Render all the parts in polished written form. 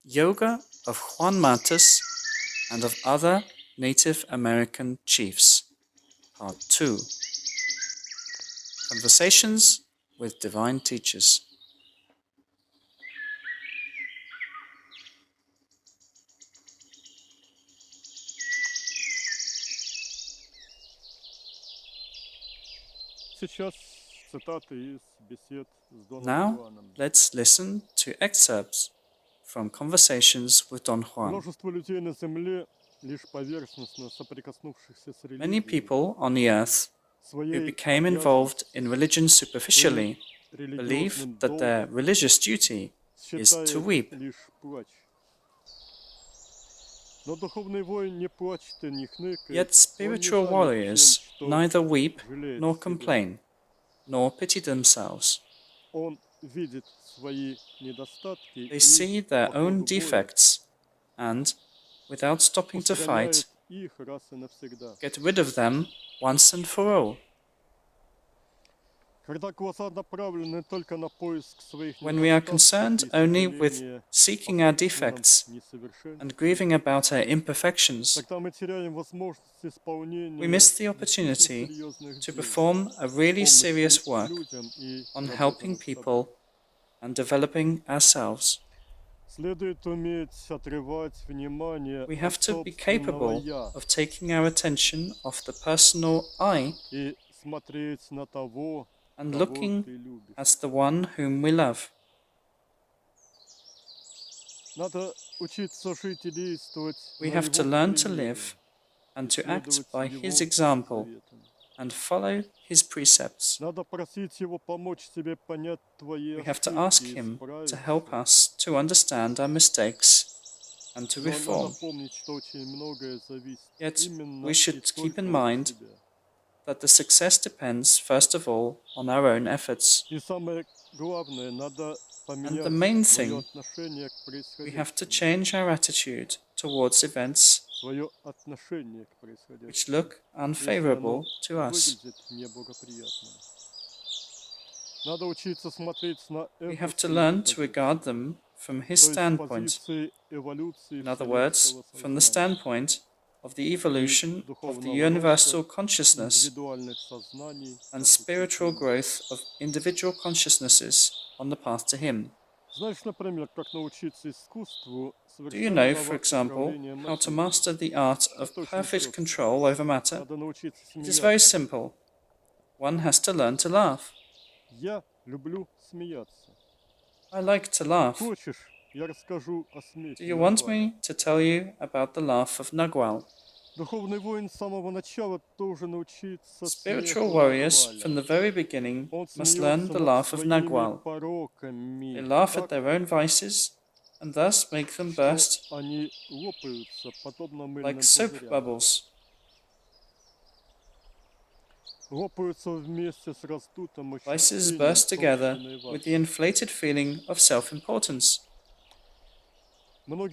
Yoga of Juan Matus and of other Native American chiefs. Part 2. Conversations with Divine Teachers. Now, let's listen to excerpts from Conversations with Don Juan. Many people on the earth who became involved in religion superficially believe that their religious duty is to weep. Yet spiritual warriors neither weep nor complain, nor pity themselves. They see their own defects and, without stopping to fight, get rid of them once and for all. When we are concerned only with seeking our defects and grieving about our imperfections, we miss the opportunity to perform a really serious work on helping people and developing ourselves. We have to be capable of taking our attention off the personal I and looking as the one whom we love. We have to learn to live and to act by his example and follow his precepts. We have to ask him to help us to understand our mistakes and to reform. Yet we should keep in mind that the success depends first of all on our own efforts. And the main thing, we have to change our attitude towards events which look unfavorable to us. We have to learn to regard them from his standpoint, in other words, from the standpoint of the evolution of the universal consciousness and spiritual growth of individual consciousnesses on the path to him. Do you know, for example, how to master the art of perfect control over matter? It is very simple. One has to learn to laugh. I like to laugh. Do you want me to tell you about the laugh of Nagual? Spiritual warriors from the very beginning must learn the laugh of Nagual. They laugh at their own vices and thus make them burst like soap bubbles. Vices burst together with the inflated feeling of self-importance. Many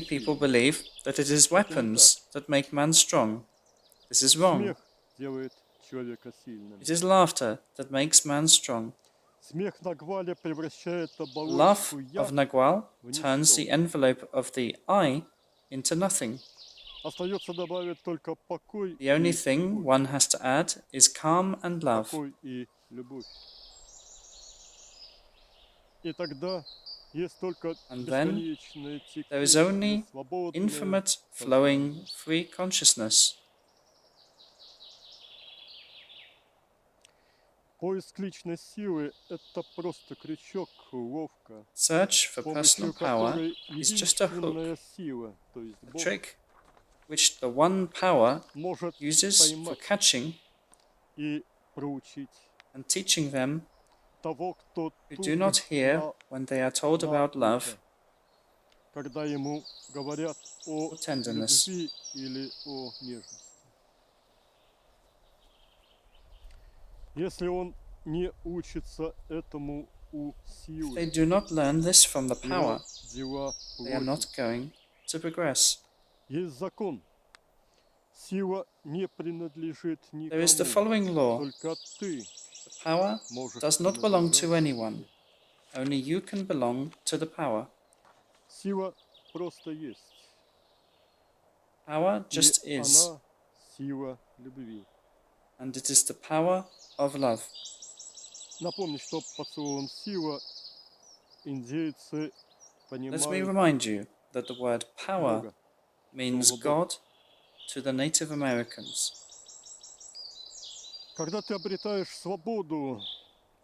people believe that it is weapons that make man strong. This is wrong. It is laughter that makes man strong. The laugh of Nagual turns the envelope of the I into nothing. The only thing one has to add is calm and love. And then there is only infinite, flowing, free consciousness. Search for personal power is just a hook, a trick which the one power uses for catching and teaching them who do not hear when they are told about love or tenderness. If they do not learn this from the power, they are not going to progress. There is the following law: the power does not belong to anyone. Only you can belong to the power. Сила просто есть. Power И just is, она сила любви. and it is the power of love. Напомню, что под словом «сила» индейцы Let me понимают remind you that the word power Бога. means God to the Native Americans. Когда ты обретаешь свободу,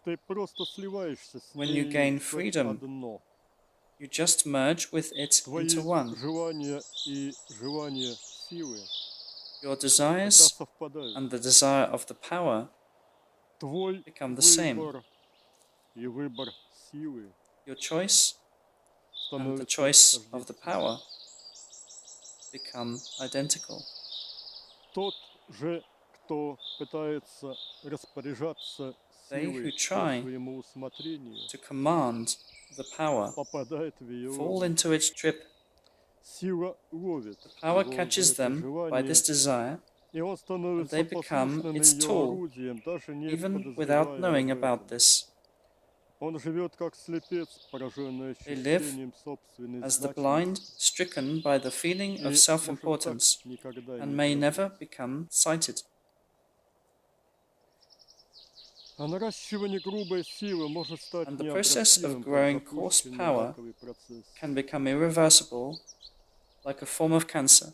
ты просто сливаешься с When you ней gain в freedom, одно. you just merge with it Твои into one. желания и желания силы, Your когда desires совпадают, and the desire of the power твой become the same. выбор и выбор силы Your choice and the становятся choice of the тождественными. power become identical. Тот же, кто пытается распоряжаться They who силой по try своему усмотрению, to command the power попадает в ее fall ловушку. into its trip. Сила ловит The power его за catches это them by желание, this desire, и он and становится they become послушным its ее tool, орудием, даже не even without подозревая knowing об about этом. this. Он живет как слепец, пораженный They live ощущением собственной as the blind, значимости, stricken by the feeling и, of может, так self-importance, никогда and не may never проснется. become sighted. А наращивание грубой силы может стать And the process of необратимым, как growing coarse запущенный power раковый процесс. can become irreversible, like a form of cancer.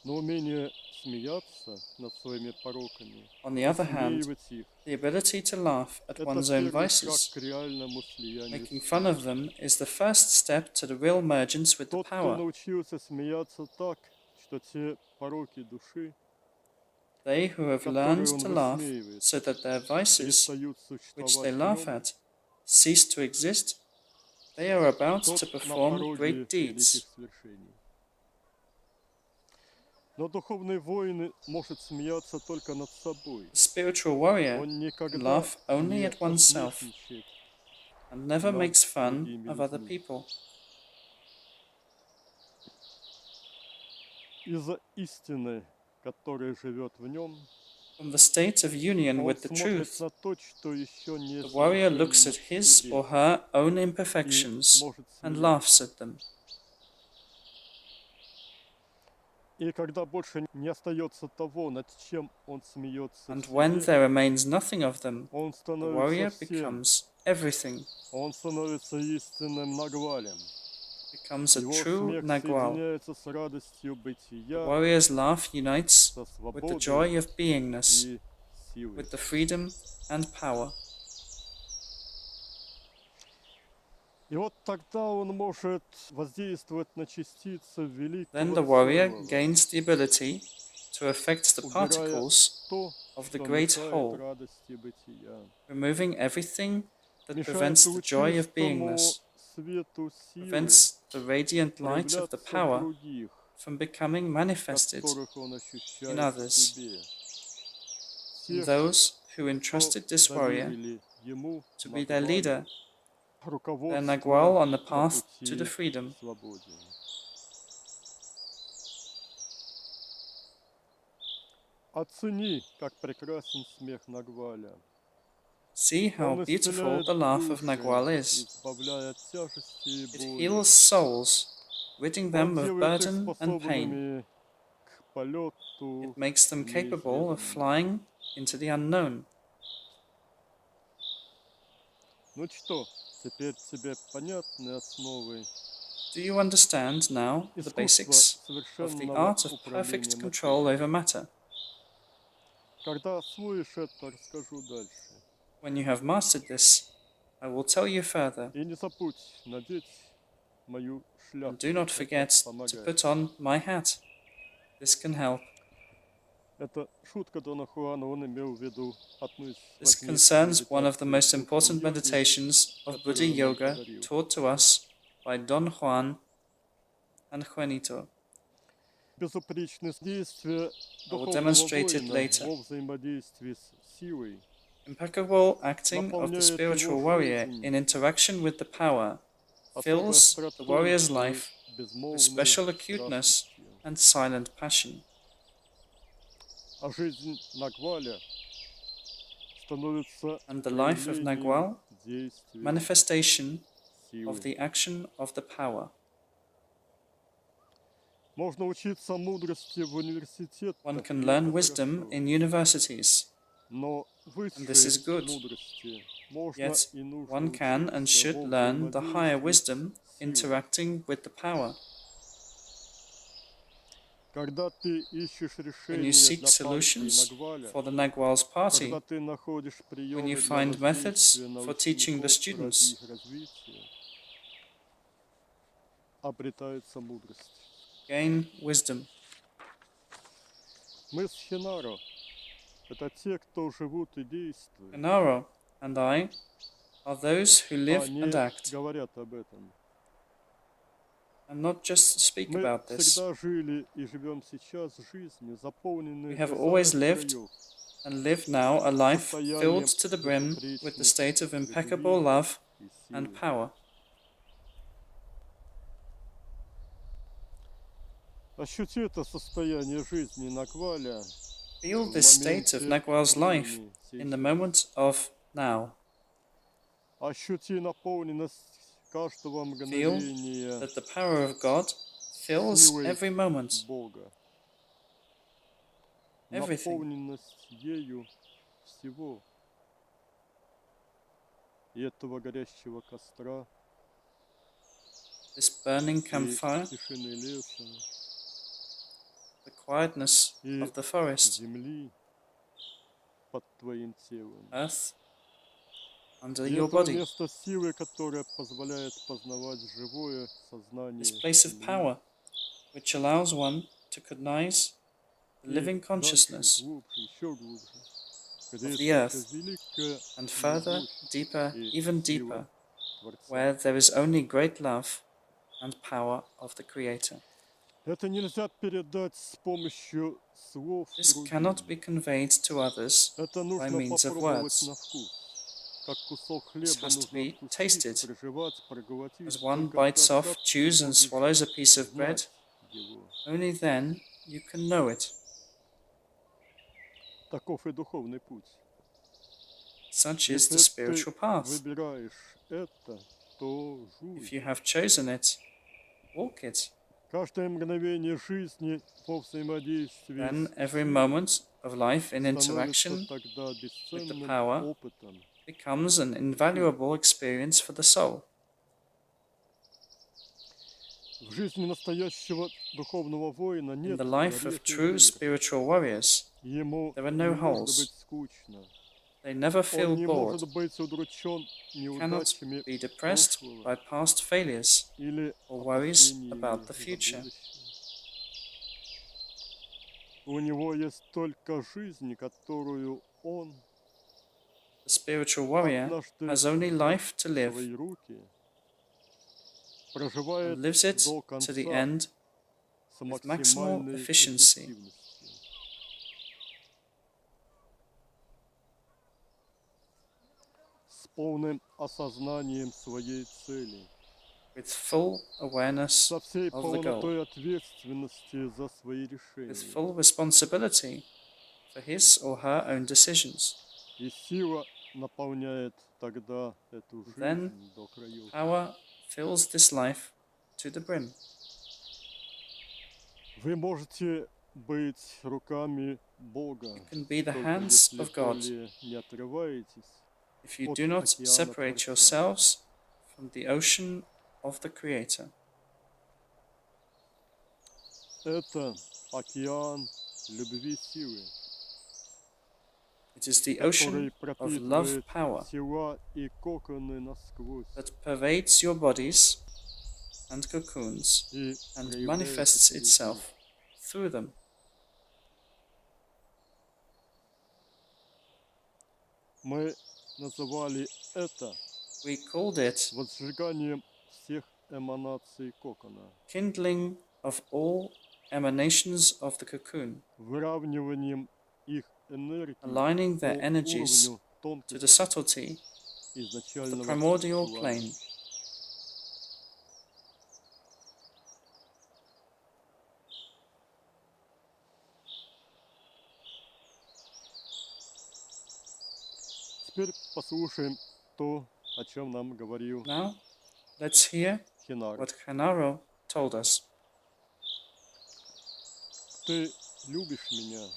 Но умение смеяться над своими пороками, On the other hand, высмеивать их, the ability to laugh at это one's own первый шаг vices, к реальному слиянию making с fun of силой. them, is the first step to the real mergence with the Тот, кто power. научился смеяться так, что те пороки души, They who have learned которые он to laugh высмеивает, so that their vices, перестают which they существовать в laugh нем, at, cease to exist, they are about тот to на perform пороге great великих deeds. свершений. Но духовный воин может смеяться только над собой. The spiritual warrior Он can никогда laugh only не at oneself посмешничает and never над makes fun другими of other людьми. people. Из-за истины, которая живет в нем, From the state of union он with the смотрит truth, на то, что еще не the warrior looks совершенно at в his себе, or her own и imperfections может and смеяться. laughs at them. И когда больше не остается того, над чем он смеется в And when себе, there remains nothing of them, он the warrior становится всем. becomes everything, Он становится истинным нагвалем. becomes a Его true смех Nagwal. соединяется с радостью The бытия, warrior's laugh unites со with the свободой joy of beingness, и силой. with the freedom and power. И вот тогда он может воздействовать на частицы Then великого the warrior целого, gains the ability to affect the убирая particles то, of the что great мешает whole, радости бытия, removing everything that мешает prevents the joy of лучистому beingness, свету силы prevents the radiant light of the проявляться в power других, from becoming manifested которых он in ощущает в others, себе. in Тех, those who кто entrusted this warrior доверили ему to be their Нагвалю, leader, their руководство Nagwal on the на path to пути the к freedom. свободе. Оцени, как прекрасен смех Нагваля. See how Он beautiful исцеляет the laugh of души, Nagwal is. избавляя от тяжести и It боли. heals souls, ridding Он them of делает их burden and pain. способными к полету It makes them в capable of неизведанное. flying into the unknown. Ну что, теперь тебе понятны основы Do you understand now the искусства basics of the совершенного art of управления perfect control материей? over matter? Когда освоишь это, расскажу дальше. When you have mastered this, I will tell you further. И не забудь надеть мою And шляпу. do not Это forget to помогает. put on my hat. This can help. Это шутка Дона Хуана, он имел в виду одну из This важнейших concerns one of the most медитаций important Будхи-йоги, meditations of Buddha которую он нам Yoga подарил. taught to us by Don Juan and Juanito. Безупречное действие I will духовного demonstrate it воина later. во взаимодействии с силой Impeccable acting of the наполняет spiritual его warrior жизнь in interaction with the power особой fills the остротой warrior's и life with безмолвной special acuteness страстностью. and silent passion. А жизнь Нагваля становится And the life of проявлением Nagwal действия manifestation of силы. the action of the power. Можно учиться мудрости в университетах, One can и learn это wisdom хорошо. in universities, Но and this is высшей good. мудрости можно Yet и нужно one can and учиться should во learn the higher взаимодействии wisdom с силой. interacting with the power. Когда ты ищешь When you решения seek для партии solutions Нагваля, for the Nagwal's party, когда ты находишь when you приемы для find methods воздействия на for teaching the учеников ради students, их развития, обретается мудрость. gain wisdom. Мы с Хинаро – это те, кто живут и действуют, Inaro and I are those who live они and act, говорят об этом. and not just speak Мы about this. всегда жили и живем сейчас жизнью, We заполненной have до always самых lived краев, and live now a life состоянием filled to the brim with the state of безупречной impeccable любви love и and силы. power. Ощути это состояние жизни Нагваля Feel в this state of моменте Nagwal's life времени in the сейчас. moment of now. Ощути наполненность каждого Feel мгновения that the power of God fills силой every moment, Бога. everything. Наполненность ею всего. И этого горящего костра, This burning и campfire, тишины леса, the quietness и of the forest, земли под твоим телом. earth under И your это body. место силы, которое позволяет познавать живое сознание This place of земли. power, which allows one to cognize the И living дальше, consciousness глубже, еще глубже, где of есть the только earth, великая and further, любовь deeper, и even сила deeper, Творца. where there is only great love and power of the Creator. Это нельзя передать с помощью слов This другим. cannot be conveyed to others Это by нужно means of попробовать words. на вкус. Как кусок This хлеба has to нужно be откусить, tasted. прожевать, проглотить. As one Только bites тогда off, ты chews, and будешь swallows a piece of bread, знать его. only then you can know it. Таков и духовный путь. Such is Если the spiritual ты path. выбираешь это, то жуй. If you have chosen it, walk it. Каждое мгновение жизни во взаимодействии Then с every силой moment of life in становится interaction тогда with the бесценным power опытом. becomes an invaluable experience for the soul. В жизни настоящего духовного воина In нет the life of горет и true дыр. spiritual warriors, Ему there are не no может holes. быть скучно. They never feel Он не bored, может быть удручен cannot неудачами be depressed прошлого by past failures или or worries опасениями about the за future. будущее. У него есть только жизнь, которую он The spiritual warrior однажды has only взял life to в live свои руки, проживает and lives it до to the конца end с with maximal максимальной efficiency. эффективностью. С полным осознанием своей цели, with full awareness со всей of the goal, полнотой ответственности за свои with решения. full responsibility for his or her own decisions. И сила наполняет тогда эту Then жизнь до краев. power fills this life to the brim. Вы можете быть руками Бога, You can be the только hands если of God более не отрываетесь if you от do not океана separate Творца. yourselves from the ocean of the Creator. Это океан любви силы, It is the который ocean of love пропитывает power тела и коконы насквозь that pervades your bodies and cocoons и and проявляется manifests через них. itself through them. Мы называли это We called it возжиганием всех эманаций кокона, kindling of all emanations of the cocoon, выравниванием их энергии aligning по their energies уровню to the тонкости subtlety of the изначального primordial желания. plane. Теперь послушаем то, о о чем нам говорил Now, let's hear Хинар. what Hanaro told us. Ты любишь меня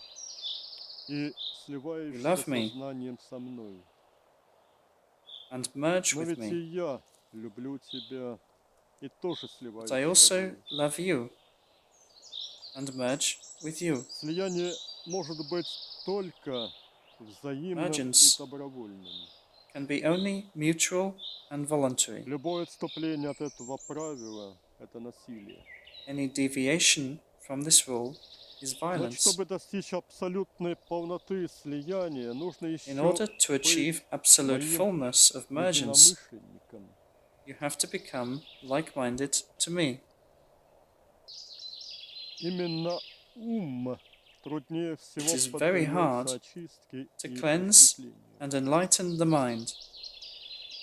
и You сливаешься love me сознанием со мной. and merge Но with ведь и me, я люблю тебя и тоже but сливаюсь I с also тобой. love you and merge with you. Слияние может быть только взаимным и Emergence добровольным. can be only mutual and voluntary. Любое отступление от этого правила – это насилие. Any deviation from this rule is Но violence. чтобы достичь абсолютной полноты слияния, нужно In еще order to быть achieve absolute моим fullness of mergence, единомышленником. you have to become like-minded to me. Именно ум труднее всего It is very hard поддается очистке to и cleanse просветлению. and enlighten the mind.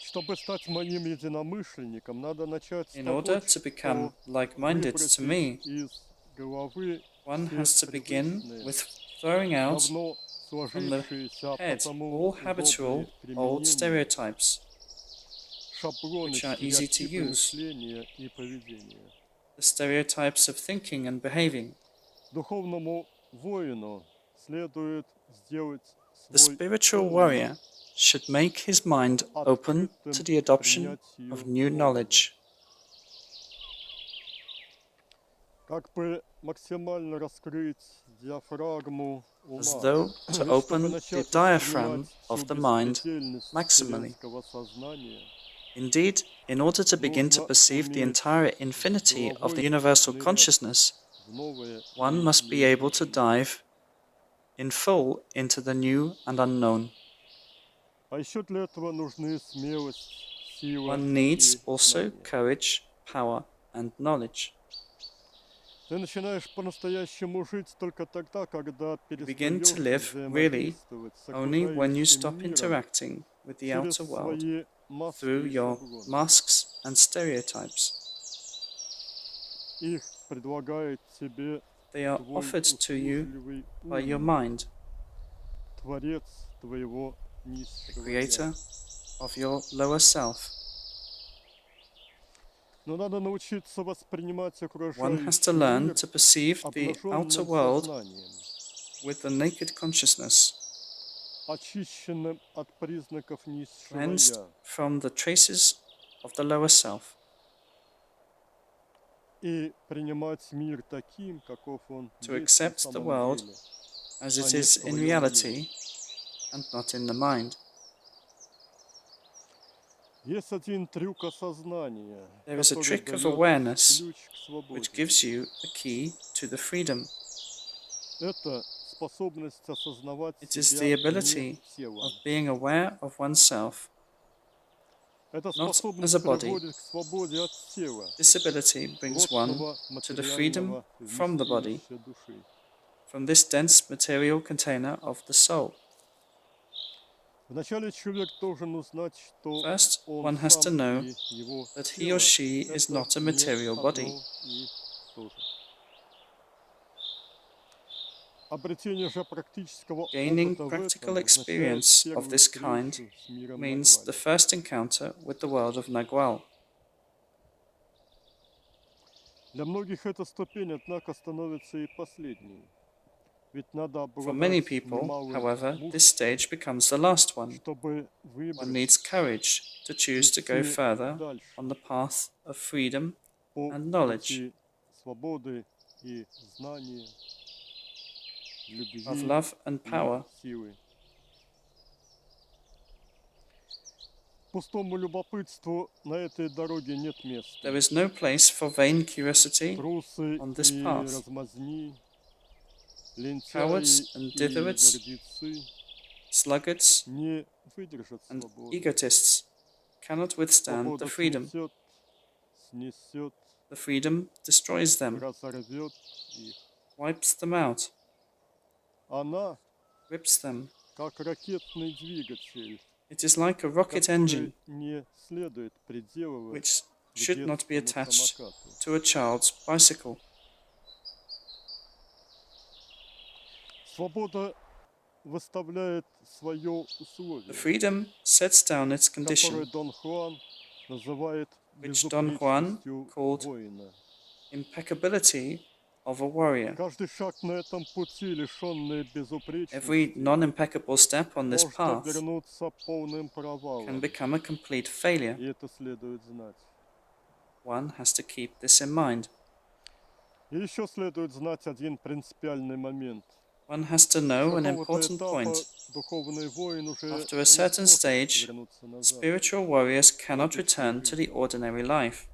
Чтобы стать моим единомышленником, надо начать с In того, order to become что like-minded to me, выбросить из головы one все has to begin привычные, with throwing out давно from the сложившиеся, а head потому all habitual удобные old применения, stereotypes, шаблоны which are easy to стереотипа use, мышления и поведения. the stereotypes of thinking and behaving. Духовному воину следует сделать The свой spiritual ум warrior should make his mind open to the adoption of new knowledge. как бы максимально раскрыть диафрагму ума, As though to чтобы open the начать diaphragm воспринимать of всю the mind беспредельность maximally. вселенского сознания. Indeed, in order to begin to Нужно perceive the уметь entire infinity с of the головой universal нырять consciousness, в новое one и must be able to неизведанное. dive in full into the new and unknown. А еще для этого нужны смелость, сила One и needs also знания. courage, power, and knowledge. Ты начинаешь по-настоящему жить только тогда, когда You begin to перестаешь live really взаимодействовать с only when you окружающим stop миром interacting with the через outer world свои маски through и your шаблоны. masks and stereotypes. Их предлагает тебе They are твой offered to you услужливый by your ум, mind, творец твоего the низшего creator я. of your lower self. Но надо научиться воспринимать One has to окружающий learn мир to perceive the outer обнаженным world сознанием, with the naked consciousness, очищенным от признаков низшего cleansed я, from the traces of the lower self, и принимать мир таким, каков он to есть на accept the самом world деле, as а it не в is in твоем reality уме. and not in the mind. Есть один трюк осознания, There is a который trick of дает awareness ключ к свободе. which gives you the key to the freedom. Это способность осознавать It is the себя ability не телом. of being aware of oneself, Эта not as a способность body. приводит к свободе от тела, This ability brings one плотного to the freedom материального from the body, вместилища души. from this dense material container of the soul. Вначале человек должен узнать, что First, он one has to сам know и его that he or тело she – is это not a не material body. одно и то же. Обретение же практического Gaining опыта в practical этом означает experience of первую this kind встречу с миром means the Нагваля. first encounter with the world of Nagual. Для многих эта ступень, однако, становится и последней. Ведь надо For many обладать people, немалым however, this мужеством, stage becomes the last one. чтобы One выбрать needs courage to choose to go идти further дальше on the path of freedom по and knowledge, пути свободы и знания, любви of love and и power. силы. Пустому любопытству на этой дороге нет места. There is no place for vain curiosity Трусы on this и path. размазни, лентяи Cowards and и dithereds, гордецы sluggards не выдержат and свободы. egotists cannot withstand Свобода the freedom. сметет, снесет, The freedom destroys them, разорвет их. wipes them out, Она, rips them. как ракетный двигатель, It is like a rocket engine, который не следует приделывать which к should not be детскому attached самокату. to a child's bicycle. Свобода выставляет свое The условие, freedom sets down its которое condition, Дон Хуан называет which Don Juan безупречностью called воина. impeccability of a warrior. Каждый шаг на этом пути, лишенный Every безупречности, non-impeccable step on this может path обернуться полным can провалом, become a complete failure. и это следует знать. One has to keep this in mind. И еще следует знать один принципиальный момент. One has to С know an какого-то important этапа point. духовный воин уже After a не certain сможет stage, вернуться назад. spiritual warriors cannot обычной return to жизни. the ordinary life.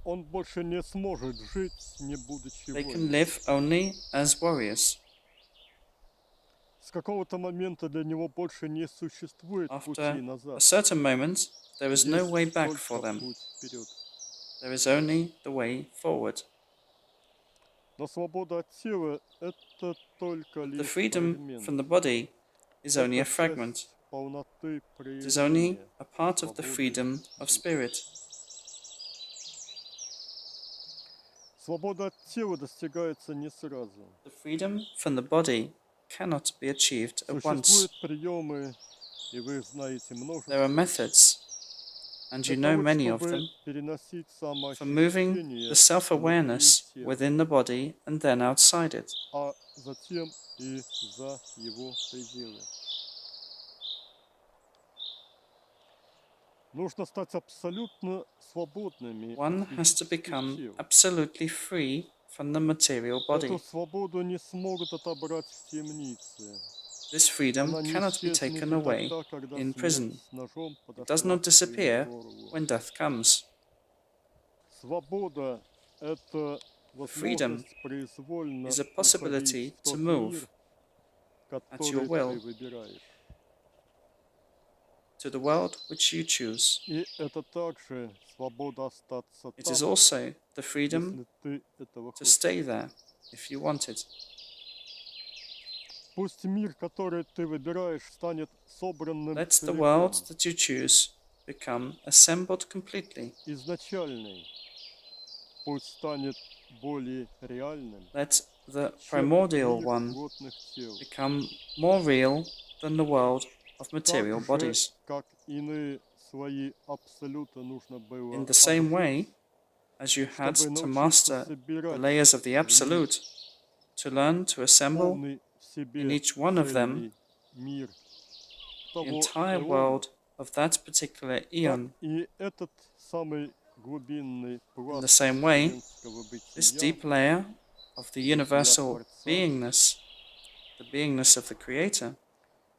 Он больше не сможет жить, не будучи They can воином. live only as warriors. С какого-то момента для него больше не существует пути After a назад. certain moment, there is no Есть way back for только them. путь вперед. There is only the way forward. Но свобода от тела – это только The лишь freedom фрагмент. from the body is only a Это fragment. часть полноты It is only проявления a part of the свободы freedom of духа. spirit. Свобода от тела достигается не сразу. The freedom from the body cannot be achieved at once. Существуют приемы, и вы их знаете множество, There are methods, and you для know того, many of чтобы them, переносить for moving самоощущение the self-awareness внутри тела, within the body and then outside it, а затем и за его пределы. Нужно стать абсолютно свободными one от has to физических become тел. absolutely free from the material body. Эту свободу не смогут отобрать в темнице. This freedom Она не cannot be исчезнет taken и away тогда, когда in смерть prison. с ножом It does подошла not к твоему disappear горлу. when death comes. Свобода – это Freedom возможность произвольно is a уходить possibility в to тот move мир, at your который ты will выбираешь. to the world which you choose. И это также свобода остаться It is там, also the freedom если ты этого to хочешь. stay there if you want it. Пусть мир, который ты выбираешь, станет собранным Let the целиком, world that you choose become assembled completely. изначальный. Пусть станет более реальным, Let the чем primordial мир one плотных тел. become more real than the world of Так material же, bodies. как иные свои абсолюты нужно было In the same way обжить, as you had чтобы to научиться master the собирать layers of the в них Absolute, to learn to assemble полный в себе in each one of them цельный мир the того entire эона, world of that particular так eon. и этот самый глубинный In пласт the same way, вселенского this бытия, deep layer of the бытия universal Творца, beingness, the beingness of the Creator,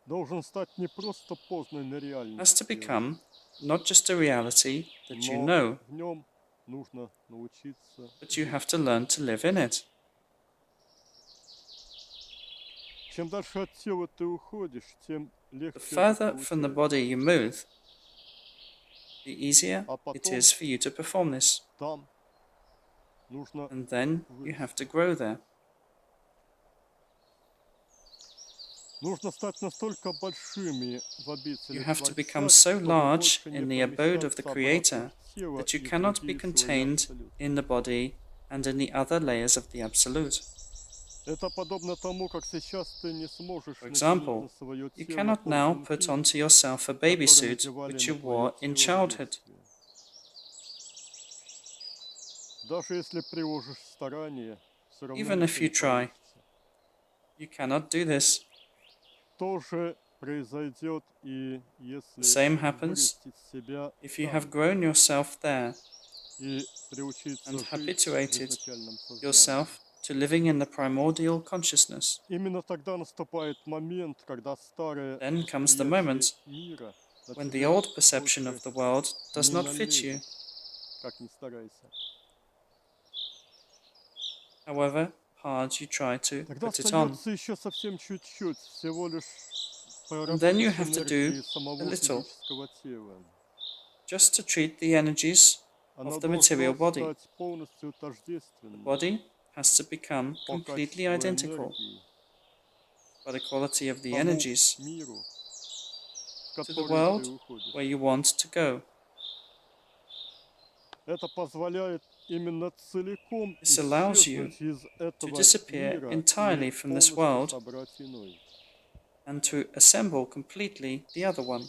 должен стать не просто познанной has to реальностью, become not just a reality that you но know, в нем нужно научиться but you жить. have to learn to live in it. Чем дальше от тела ты уходишь, тем The легче further это from the получается. body you move, the easier А it потом is for you to perform this. там нужно And then you have to grow there. Нужно стать настолько большими в обители You have to become Творца, so чтобы large больше не in the abode of the помещаться обратно Creator в тело that you и в cannot be другие слои contained абсолюта. in the body and in the other layers of the Absolute. Это подобно тому, как сейчас ты не сможешь For натянуть example, на свое you тело cannot now put кожанки, onto yourself a baby которые suit надевали which на you твое wore in тело в childhood. детстве. Даже если приложишь старание, все равно Even if ничего не you try, получится. you cannot do this. То же произойдет и если The same happens вырастить себя if you там have grown yourself there и приучиться and жить в habituated изначальном сознании. yourself to living in the primordial consciousness. Именно тогда наступает момент, когда старое Then comes the восприятие moment мира на when the тебя old perception больше of the world does не not fit you. налезет, как ни старайся. However hard you try to Тогда put it on. остается еще совсем чуть-чуть, всего лишь And then you проработать have to энергии do самого a little, физического тела. just to treat the energies Оно of the material должно body. стать полностью The тождественным body has to become по completely качеству identical энергии by the quality of the тому energies миру, в to the который ты world уходишь. where you want to go. Это позволяет именно целиком This allows you исчезнуть из to этого disappear мира entirely и from this полностью world собрать иной. and to assemble completely the other one.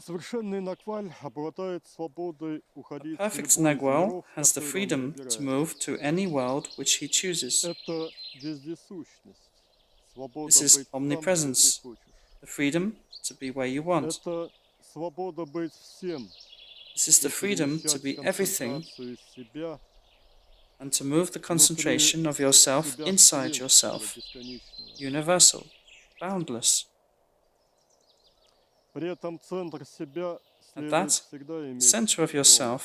Совершенный Накваль обладает свободой A уходить в perfect любой из Nagwal миров, has the который он freedom to выбирает. move to any world which he chooses. Это вездесущность, свобода This is быть там, где ты omnipresence, хочешь. the freedom to be where you want. Это свобода быть всем This is the и freedom to перемещать be everything концентрацию из себя and to move the concentration of yourself себя inside вселенского, yourself, бесконечного. universal, boundless. При этом центр себя And следует that всегда иметь center of в доме, yourself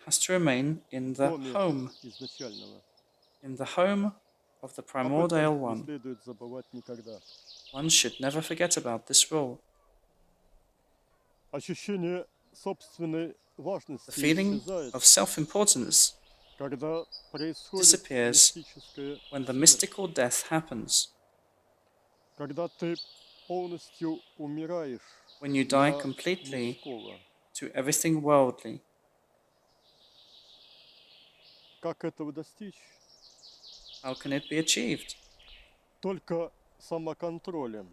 has to remain in the доме home, изначального. in the home of the Об primordial этом не one. следует забывать никогда. One should never forget about this rule. Ощущение собственной The важности feeling исчезает, of self-importance когда происходит disappears мистическая when the смерть, mystical death happens, когда ты полностью умираешь when you die для completely мирского. to everything worldly. Как этого достичь? How can it be achieved? Только самоконтролем,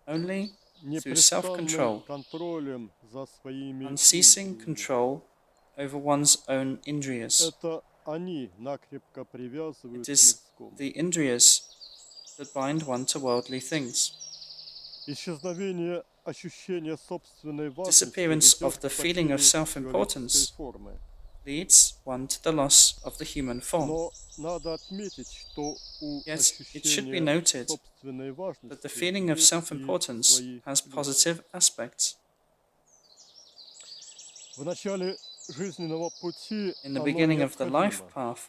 Only through непрестанным self-control, контролем за своими unceasing индриями. control over one's own indriyas. Это они накрепко привязывают It к is мирскому. the indriyas that bind one to worldly things. Исчезновение ощущения собственной Disappearance важности of the ведет к feeling of потере self-importance человеческой формы. leads one to the loss of the human form. Но надо отметить, что у Yet it should be ощущения noted собственной that the важности feeling of есть и self-importance свои has плюсы. positive aspects. В начале жизненного пути In the оно beginning of the life необходимо. path,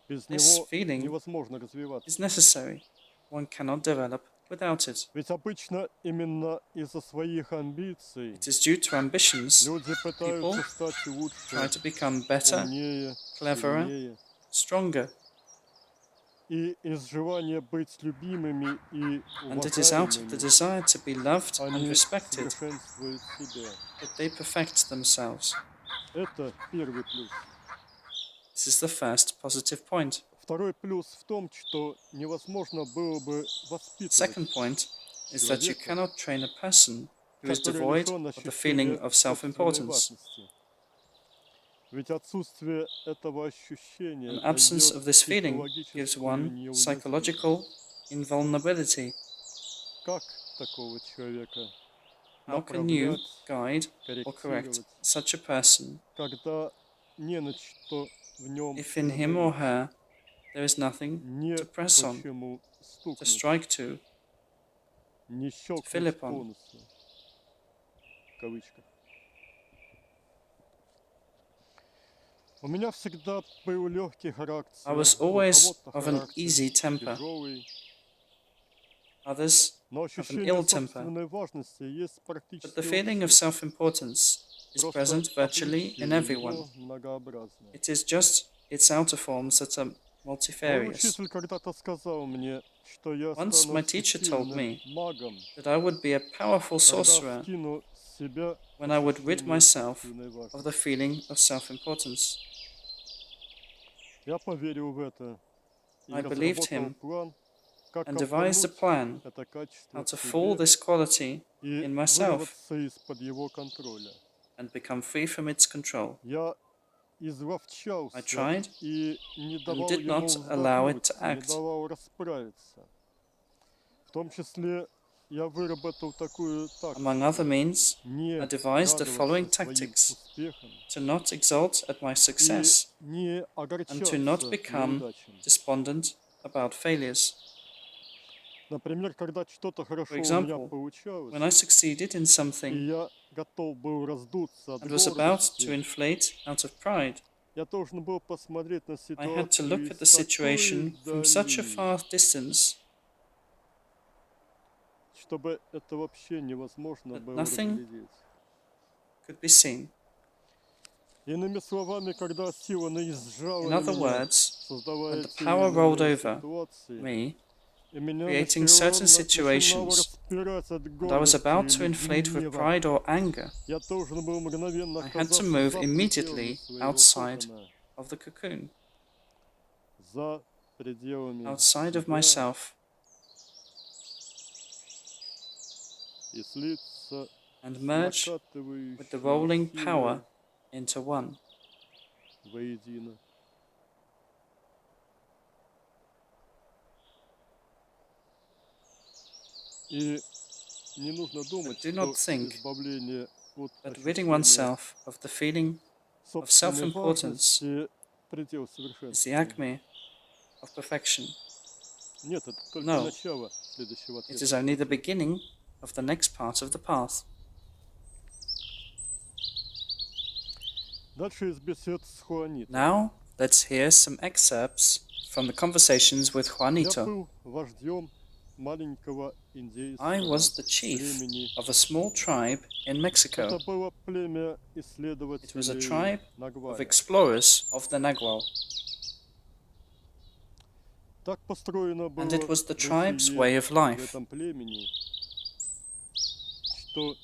Без this него feeling невозможно развиваться. is necessary. One cannot develop without it. Ведь обычно именно из-за своих амбиций It is due to ambitions люди пытаются стать лучше, try to become better, умнее, cleverer, сильнее. stronger, И из желания быть любимыми и and it is out of the уважаемыми desire to be loved and они respected совершенствуют себя. that they perfect themselves. Это первый плюс. This is the first positive point. Второй плюс в том, что невозможно было бы воспитывать Second point is that you человека, cannot train a person who is который devoid лишен of the feeling ощущения of собственной self-importance. важности. Ведь отсутствие этого ощущения An absence дает of this feeling gives психологическую one неуязвимость. psychological invulnerability. Как такого человека How can you направлять, guide or correct корректировать, such a person когда не на что в нем if in him or her there is nothing не to press on, почему to стукнуть, strike to, не fill щелкнуть upon? по носу, в кавычках. У меня всегда был легкий характер, I was у always кого-то of an характер easy temper, тяжелый, others но of an ощущение ill temper. собственной важности есть But практически the у feeling of всех. self-importance is Просто present virtually in отличие everyone. его многообразно. It is just its outer forms that are Мой multifarious. учитель когда-то сказал мне, что я Once my стану teacher told всесильным me магом, that I would be a powerful когда sorcerer скину с себя when I would rid ощущение myself собственной of the важности. feeling of self-importance. Я поверил в это и I believed разработал him план, как and devised a обмануть plan это качество how в to fool себе this quality и in myself вырваться из-под его контроля. and become free from its control. Я I изловчался tried и не and давал did ему not allow it вздохнуть, to не act. давал расправиться. В том числе я выработал такую Among other тактику: means, не I devised the following радоваться своим tactics успехам to not exult at my и success не and огорчаться to not become неудачам. despondent about failures. Например, когда что-то For хорошо у меня example, получалось, when I succeeded in и something я готов был раздуться от and was about to гордости, inflate out of pride, я должен был посмотреть на I had to look ситуацию at the из такой situation from such a вдали, far distance чтобы это вообще невозможно that было nothing разглядеть. could be seen. Иными словами, когда сила наезжала In на other меня, words, создавая when the те power или rolled иные over ситуации, me, creating certain situations, and I was about to inflate with pride or anger. I had to move immediately outside of the cocoon, outside of myself, and merge with the rolling power into one. But do not think that ridding oneself of the feeling of self-importance is the acme of perfection. No, it is only the beginning of the next part of the path. Now, let's hear some excerpts from the conversations with Juanito. I was the chief of a small tribe in Mexico. It was a tribe of explorers of the Nagual. And it was the tribe's way of life to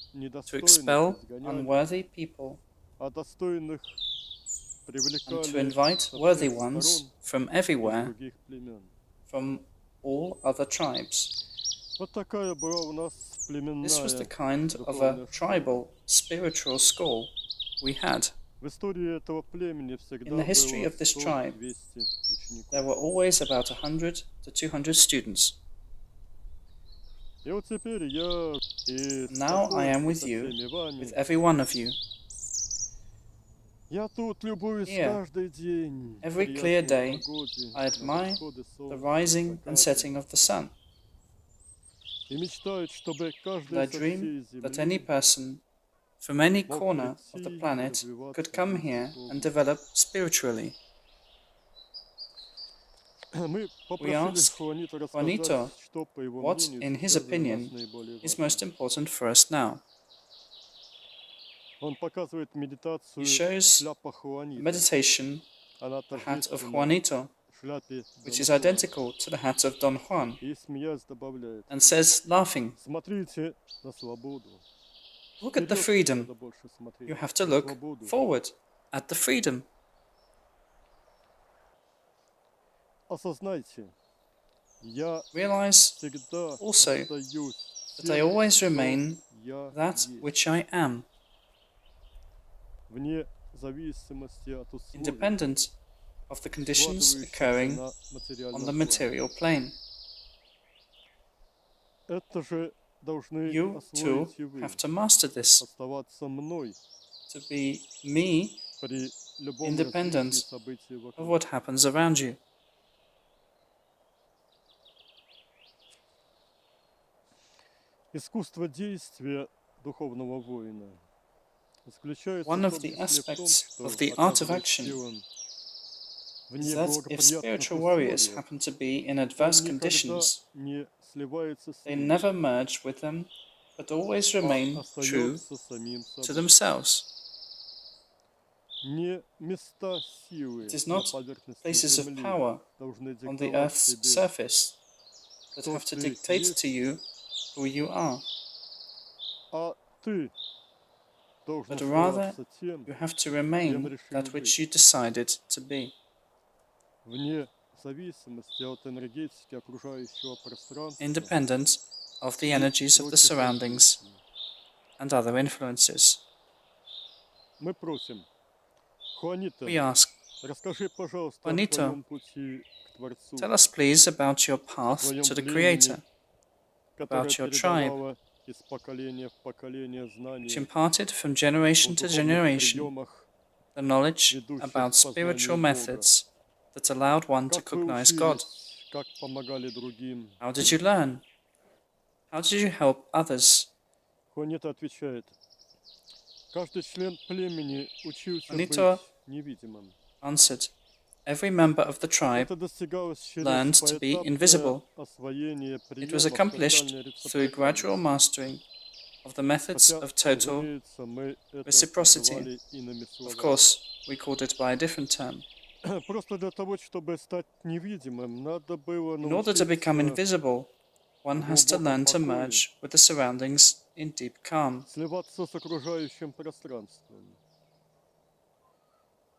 expel unworthy people and to invite worthy ones from everywhere, from all other tribes. This was the kind of a tribal spiritual school we had. In the history of this tribe, there were always about 100 to 200 students. Now I am with you, with every one of you. Here, every clear day, I admire the rising and setting of the sun. And I dream that any person from any corner of the planet could come here and develop spiritually. We ask Juanito what, in his opinion, is most important for us now. He shows meditation, the hat of Juanito, which is identical to the hat of Don Juan, and says, laughing, "Look at the freedom. You have to look forward at the freedom." Realize also that I always remain that which I am, independent of the conditions occurring on the material plane. You too have to master this, to be me, independent of what happens around you. One of the aspects of the art of action is that if spiritual warriors happen to be in adverse conditions, they never merge with them, but always remain true to themselves. It is not places of power on the earth's surface that have to dictate to you who you are, but rather you have to remain that which you decided to be. Independent of the energies of the surroundings and other influences. We ask, Juanito, tell us please about your path to the Creator, about your tribe, which imparted from generation to generation the knowledge about spiritual methods that allowed one to cognize God. How did you learn? How did you help others? Juanito answered, every member of the tribe learned to be invisible. It was accomplished through gradual mastering of the methods of total reciprocity. Of course, we called it by a different term. Просто для того, чтобы стать невидимым, надо было In order to become научиться invisible, one has to learn to merge with the surroundings in deep calm. сливаться с окружающим пространством.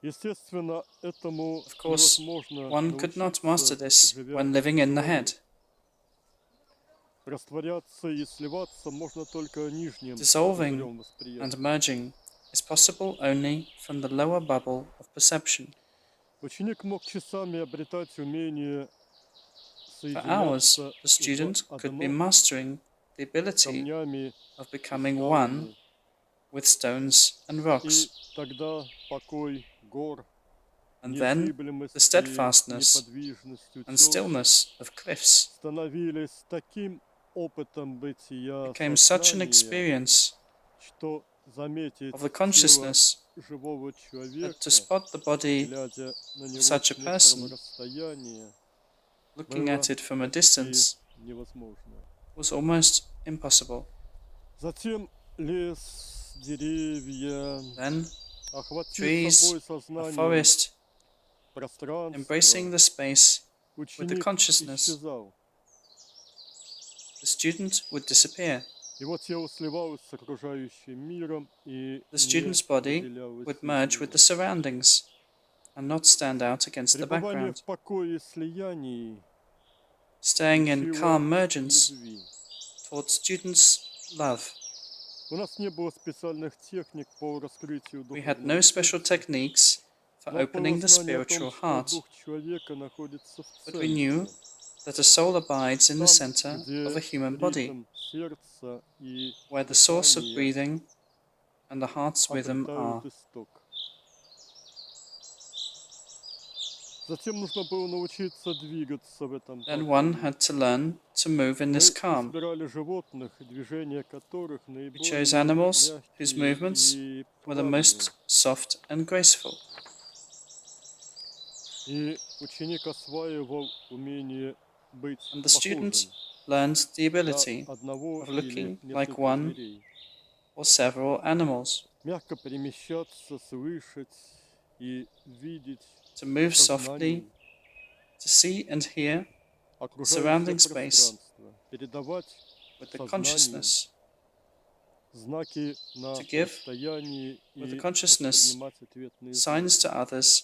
Естественно, этому Of course, невозможно one could not master научиться, this живя when в living in the голове. head. Растворяться и сливаться можно только нижним Dissolving пузырем восприятия. and merging is possible only from the lower bubble of perception. Ученик мог часами обретать умение For hours, соединяться the student в could be одно mastering the с ability камнями of и becoming скалами, one with stones and и rocks, тогда покой гор, and then the незыблемость и steadfastness неподвижность and утес stillness of cliffs становились таким опытом бытия became such an сознания, experience что заметить of the тело consciousness живого that человека, to spot the body глядя на него such с a некоторого person, расстояния, looking было at it from a почти distance, невозможно. was almost impossible. Затем лес, деревья, Then охватив trees, собой a сознание, forest, пространство, embracing the space with the ученик consciousness, исчезал. the student would disappear. Его тело сливалось с окружающим миром и The не student's body выделялось would из merge него. with the surroundings and not stand out against the Пребывание background. в покое и слиянии Staying in учило calm mergence любви. taught students love. У нас не было специальных техник по раскрытию We had духовного no special сердца, techniques for но было opening the знание о том, spiritual что heart, дух человека находится в but we knew центре, that a soul abides in the там, center of a где human body, ритм сердца и where the source of дыхание breathing and the heart's rhythm обретают are. исток. Затем нужно было научиться двигаться в этом Then one покое. had to learn to move in Мы this calm. избирали животных, движения которых We chose наиболее animals whose мягкие movements и were the плавные. most soft and graceful. И ученик осваивал умение быть And the student похожим learned the на ability одного of или looking like нескольких one зверей. or several animals, Мягко перемещаться, слышать и видеть to move softly, сознанием to see and hear окружающее surrounding space пространство, передавать with the сознанием consciousness, знаки на to give расстоянии with the и consciousness воспринимать ответные signs знаки. to others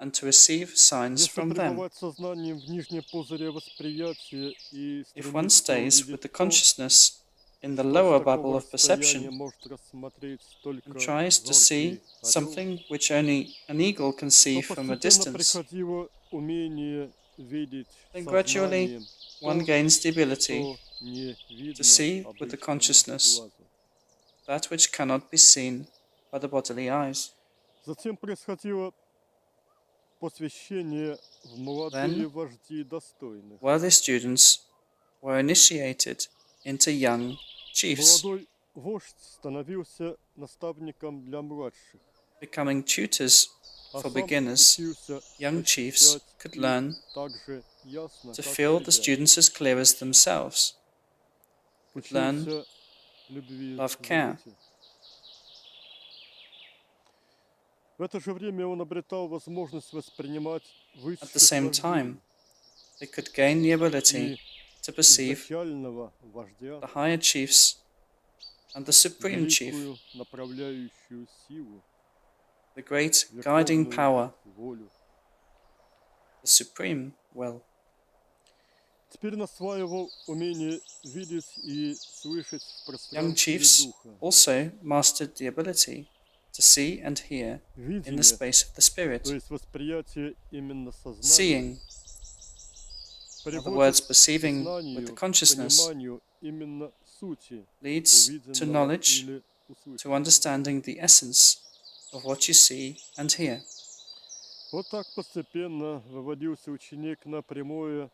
and to receive signs Если from them. пребывать сознанием в нижнем пузыре восприятия и If one стремиться stays with увидеть the то, consciousness in the что lower с bubble такого of расстояния perception может рассмотреть только and tries to see зоркий орел, something which only an eagle can see то from a постепенно distance, приходило умение видеть then gradually сознанием one то, gains the ability что не to видно see with the обычному consciousness глазу. that which cannot be seen by the bodily eyes. Затем происходило посвящение в Then молодые вожди достойных. worthy students were initiated into young chiefs, Молодой вождь становился наставником для младших, becoming tutors а for сам beginners. учился Young chiefs ощущать could их learn так же ясно, to как feel the себя. students as clear as themselves, could learn Учился любви love к care. заботе. В это же время он обретал возможность воспринимать At the высших same вождей time, they could gain the ability и to perceive изначального вождя, the higher chiefs and the supreme chief, великую направляющую силу, the great guiding верховную power, волю. the supreme will. Теперь он осваивал умение видеть и слышать в Young пространстве chiefs духа. also mastered the ability to see and hear in the Видение, space of the spirit. то есть восприятие именно сознания, Seeing, in other приводит words, к perceiving with знанию, the к consciousness, пониманию именно сути leads to увиденного knowledge, или to услышанного. understanding the essence of what you see and hear. Вот так постепенно выводился ученик на прямое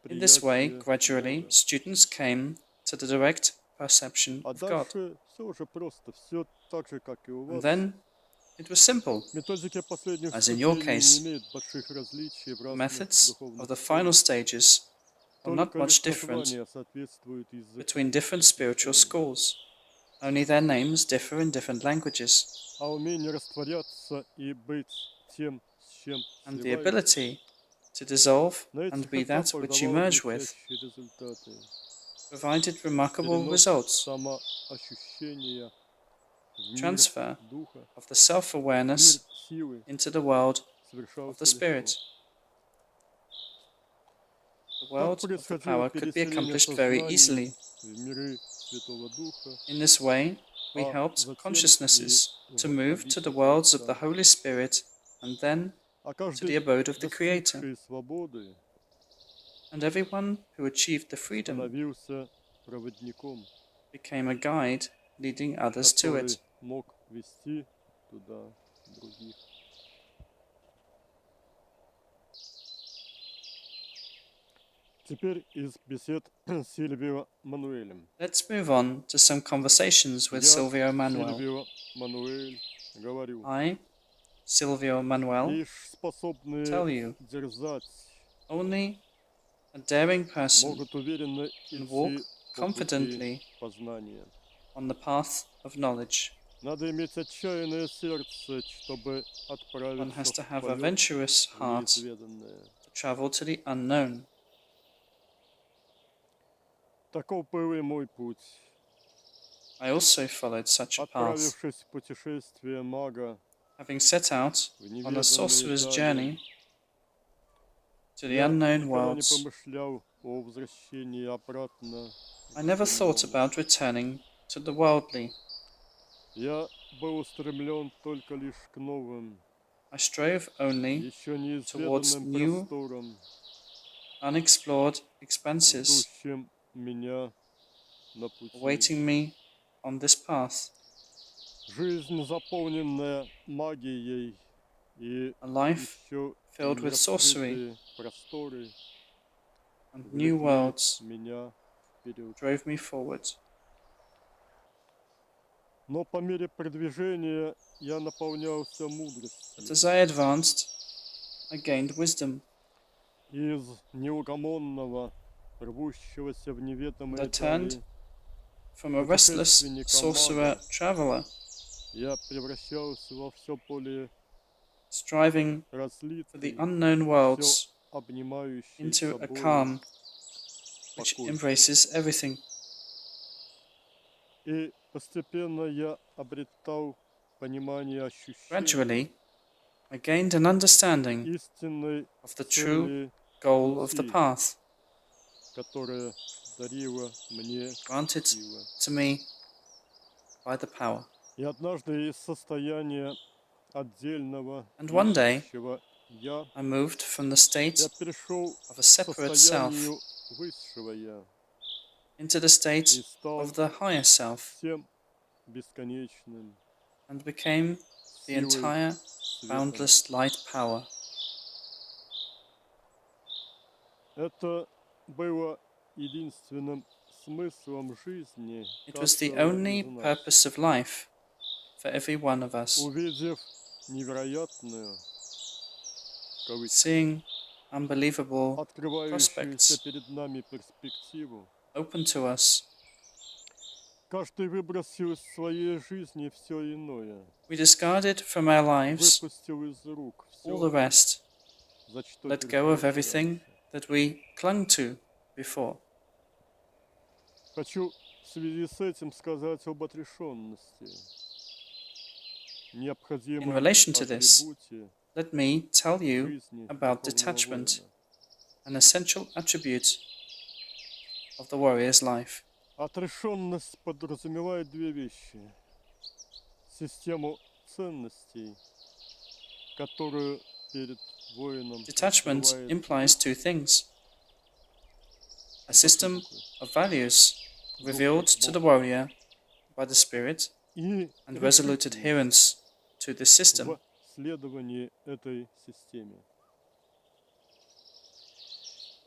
In this way, восприятие gradually, Бога. students came to the direct perception А of God. дальше все уже просто, все так же, как и у And вас. then it was simple. Методики последних As in your ступеней case, не имеют больших различий в The разных methods духовных of the школах. final stages are not Только much лишь different названия соответствуют языку. between different spiritual schools. Only their names differ in different languages. А умение растворяться и быть тем, с чем and the сливаешься, ability to dissolve на эти and be хотя that which you давало merge with, блестящие результаты. provided remarkable Перенос results. самоощущения в мир Transfer духа, of the мир self-awareness силы into the world of совершался the легко. spirit. The Так world of the происходило power could be переселение accomplished very сознаний easily. в миры Святого Духа, In this way, we а helped затем и consciousnesses to в move to the обитель worlds of Творца. the Holy Spirit and then А to the каждый, abode of the Creator. достигший свободы, And everyone who achieved the freedom становился проводником, became a guide leading others to it. который мог вести туда других. Теперь из бесед с Сильвио Мануэлем. Let's move on to some conversations with Я, Silvio Manuel. Сильвио Мануэль, говорю, I, Silvio Manuel, лишь способные tell you, дерзать only a daring person могут уверенно can walk идти по пути confidently познания. on the path of knowledge. Надо иметь отчаянное сердце, чтобы One has отправиться to в have a полет venturous в heart неизведанное. to travel to the unknown. Таков был и мой путь. I also followed such a path, Отправившись в путешествие мага having set out в on a неведанные sorcerer's дали, journey to the я unknown никогда не worlds. помышлял о возвращении обратно I к never thought земному. about returning to the worldly. Я был устремлен только лишь к новым, I strove only еще towards неизведанным new, просторам, unexplored expanses ждущим меня на пути. awaiting me on this path. Жизнь, заполненная магией, и A life еще filled with sorcery нераскрытые просторы and new влекли worlds меня вперед. drove me forward. Но по мере продвижения я наполнялся But мудростью. as I advanced, I gained wisdom, Из неугомонного, рвущегося в and I неведомые turned дали, from a restless путешественника sorcerer мага, traveler, я превращался во все более striving for the разлитый, unknown все worlds обнимающий into a собой calm which покой. embraces everything. И постепенно я обретал понимание ощущений Gradually, I gained an understanding истинной of the true цели goal of the пути, path которая дарила мне granted силы. to me by the power. И однажды из состояния отдельного And one day, ищущего я I moved from the state перешел of a к separate self состоянию высшего я into the и state стал of the higher self всем бесконечным and became the силой entire света. boundless light power. Это было единственным смыслом жизни It was the каждого only из нас. purpose of life for every one of us. Увидев невероятную, в кавычках, Seeing unbelievable открывающуюся prospects перед нами перспективу, open to us, каждый выбросил из своей жизни все иное, we discarded from our lives выпустил из рук all the все, rest, за что let go of держался everything раньше. that we clung to before. Хочу в связи с этим сказать об отрешенности, In необходимом relation to this, атрибуте let me tell you жизни about духовного detachment, воина. an essential attribute of the warrior's life. Отрешенность подразумевает две вещи. Систему ценностей, которую перед воином Detachment открывает implies two things: a system of values revealed to the warrior by the Spirit и and resolute решительность adherence to this system. в следовании этой системе.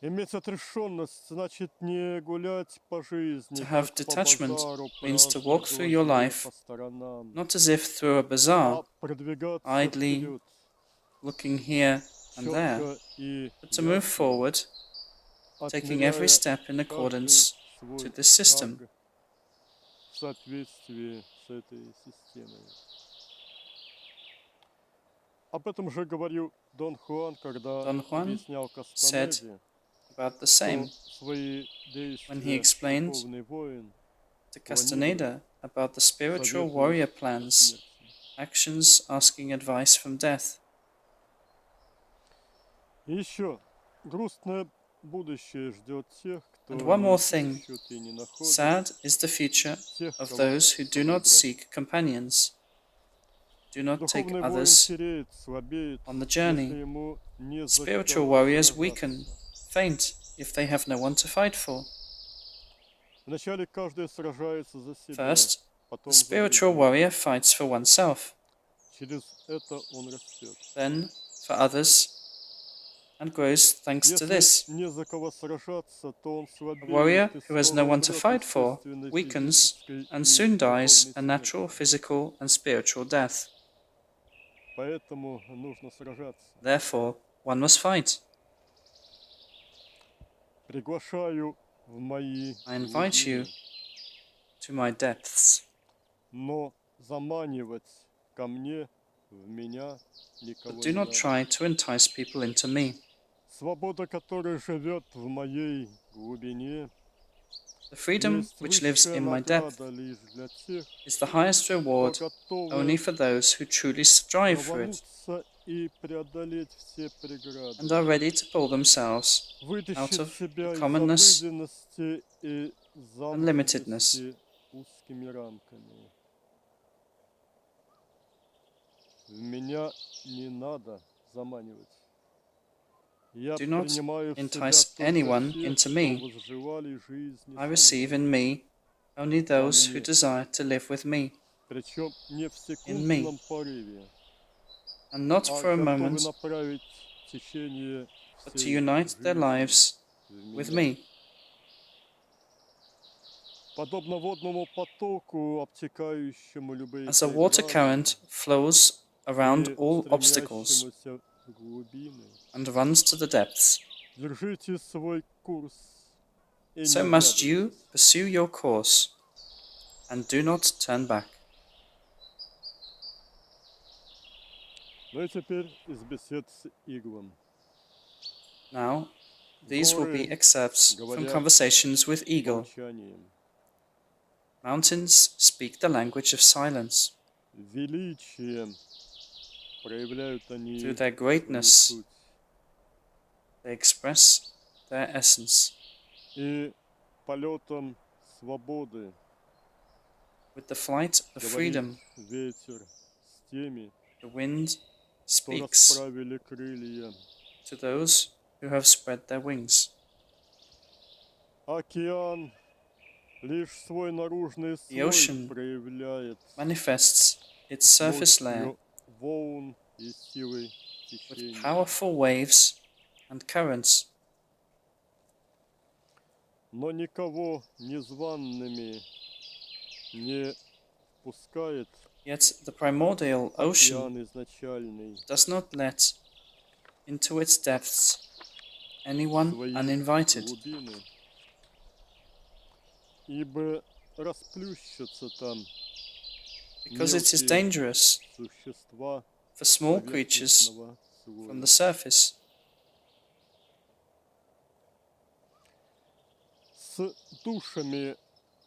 Иметь отрешенность значит не гулять по жизни, To have как по detachment базару, means to праздно walk through your глазея life по сторонам, not as if through a bazaar, а продвигаться idly вперед, looking here and there, четко и but to move ясно, forward, taking every отмеряя step in каждый accordance свой to this system, шаг в соответствии с этой системой. Об этом же говорил Дон Хуан, когда Don Juan объяснял said Кастанеде, about the что same свои when he действия explained духовный воин to планирует Castaneda about the spiritual советуясь warrior со plans, смертью. actions asking advice from death. И еще грустное будущее ждет тех, кто And one more не thing, ищет и не находит, sad is the future тех, of кого those who do not подобрать. seek companions, do not take Духовный воин others сереет, слабеет, on the если journey. ему не за Spiritual кого warriors weaken, сражаться. faint, if they have no one to fight for. Вначале каждый сражается за себя, First, the потом за spiritual других. warrior fights for oneself, Через это он растет. then for others, and grows thanks to Если this. не за кого сражаться, то он A warrior слабеет и who has no скоро one to умрет fight for естественной weakens физической and и soon dies духовной a natural, смертью. physical, and spiritual death. Поэтому нужно сражаться. Therefore, one must fight. Приглашаю в мои I invite you глубины, to my depths, но заманивать ко мне, в меня никого but do не not надо. try to entice people into me. Свобода, которая живет в моей глубине, The freedom есть which lives высшая in my depth награда лишь для тех, is the highest кто reward готовы only for those who truly strive for it рвануться и преодолеть все преграды, and are ready to pull themselves out вытащить of себя the из commonness обыденности и and limitedness. замкнутости узкими рамками. В меня не надо заманивать. Я Do not принимаю в себя entice только anyone тех, into кто me. возжелали жизни I со receive мной. in me only those who мне. desire to live with me, Причем не в me. секундном порыве, and not а for a готовы moment, направить течение but to всей unite their жизни lives в with меня. me. Подобно водному потоку, обтекающему любые As a water преграды current flows around и all obstacles стремящемуся в глубины. and runs to the depths, Держите свой курс и so не must you оглядывайтесь. pursue your course and do not turn back. Ну и теперь из бесед с Иглом. Now, these will be Горы excerpts from говорят conversations with Eagle. молчанием. Mountains speak the language of silence. Величием проявляют они Through their свою greatness, суть. they express their essence. И полетом свободы With the flight of говорит freedom, ветер с теми, the wind кто speaks расправили крылья. to those who have spread their wings. Океан лишь свой наружный The слой ocean проявляет manifests its surface layer мощью волн и силой with течения. powerful waves and currents, Но никого незваными не впускает yet the primordial ocean океан изначальный does not let into its depths anyone свои uninvited, глубины, ибо расплющатся там because it is мелкие dangerous существа for small creatures поверхностного from the слоя. surface. С душами,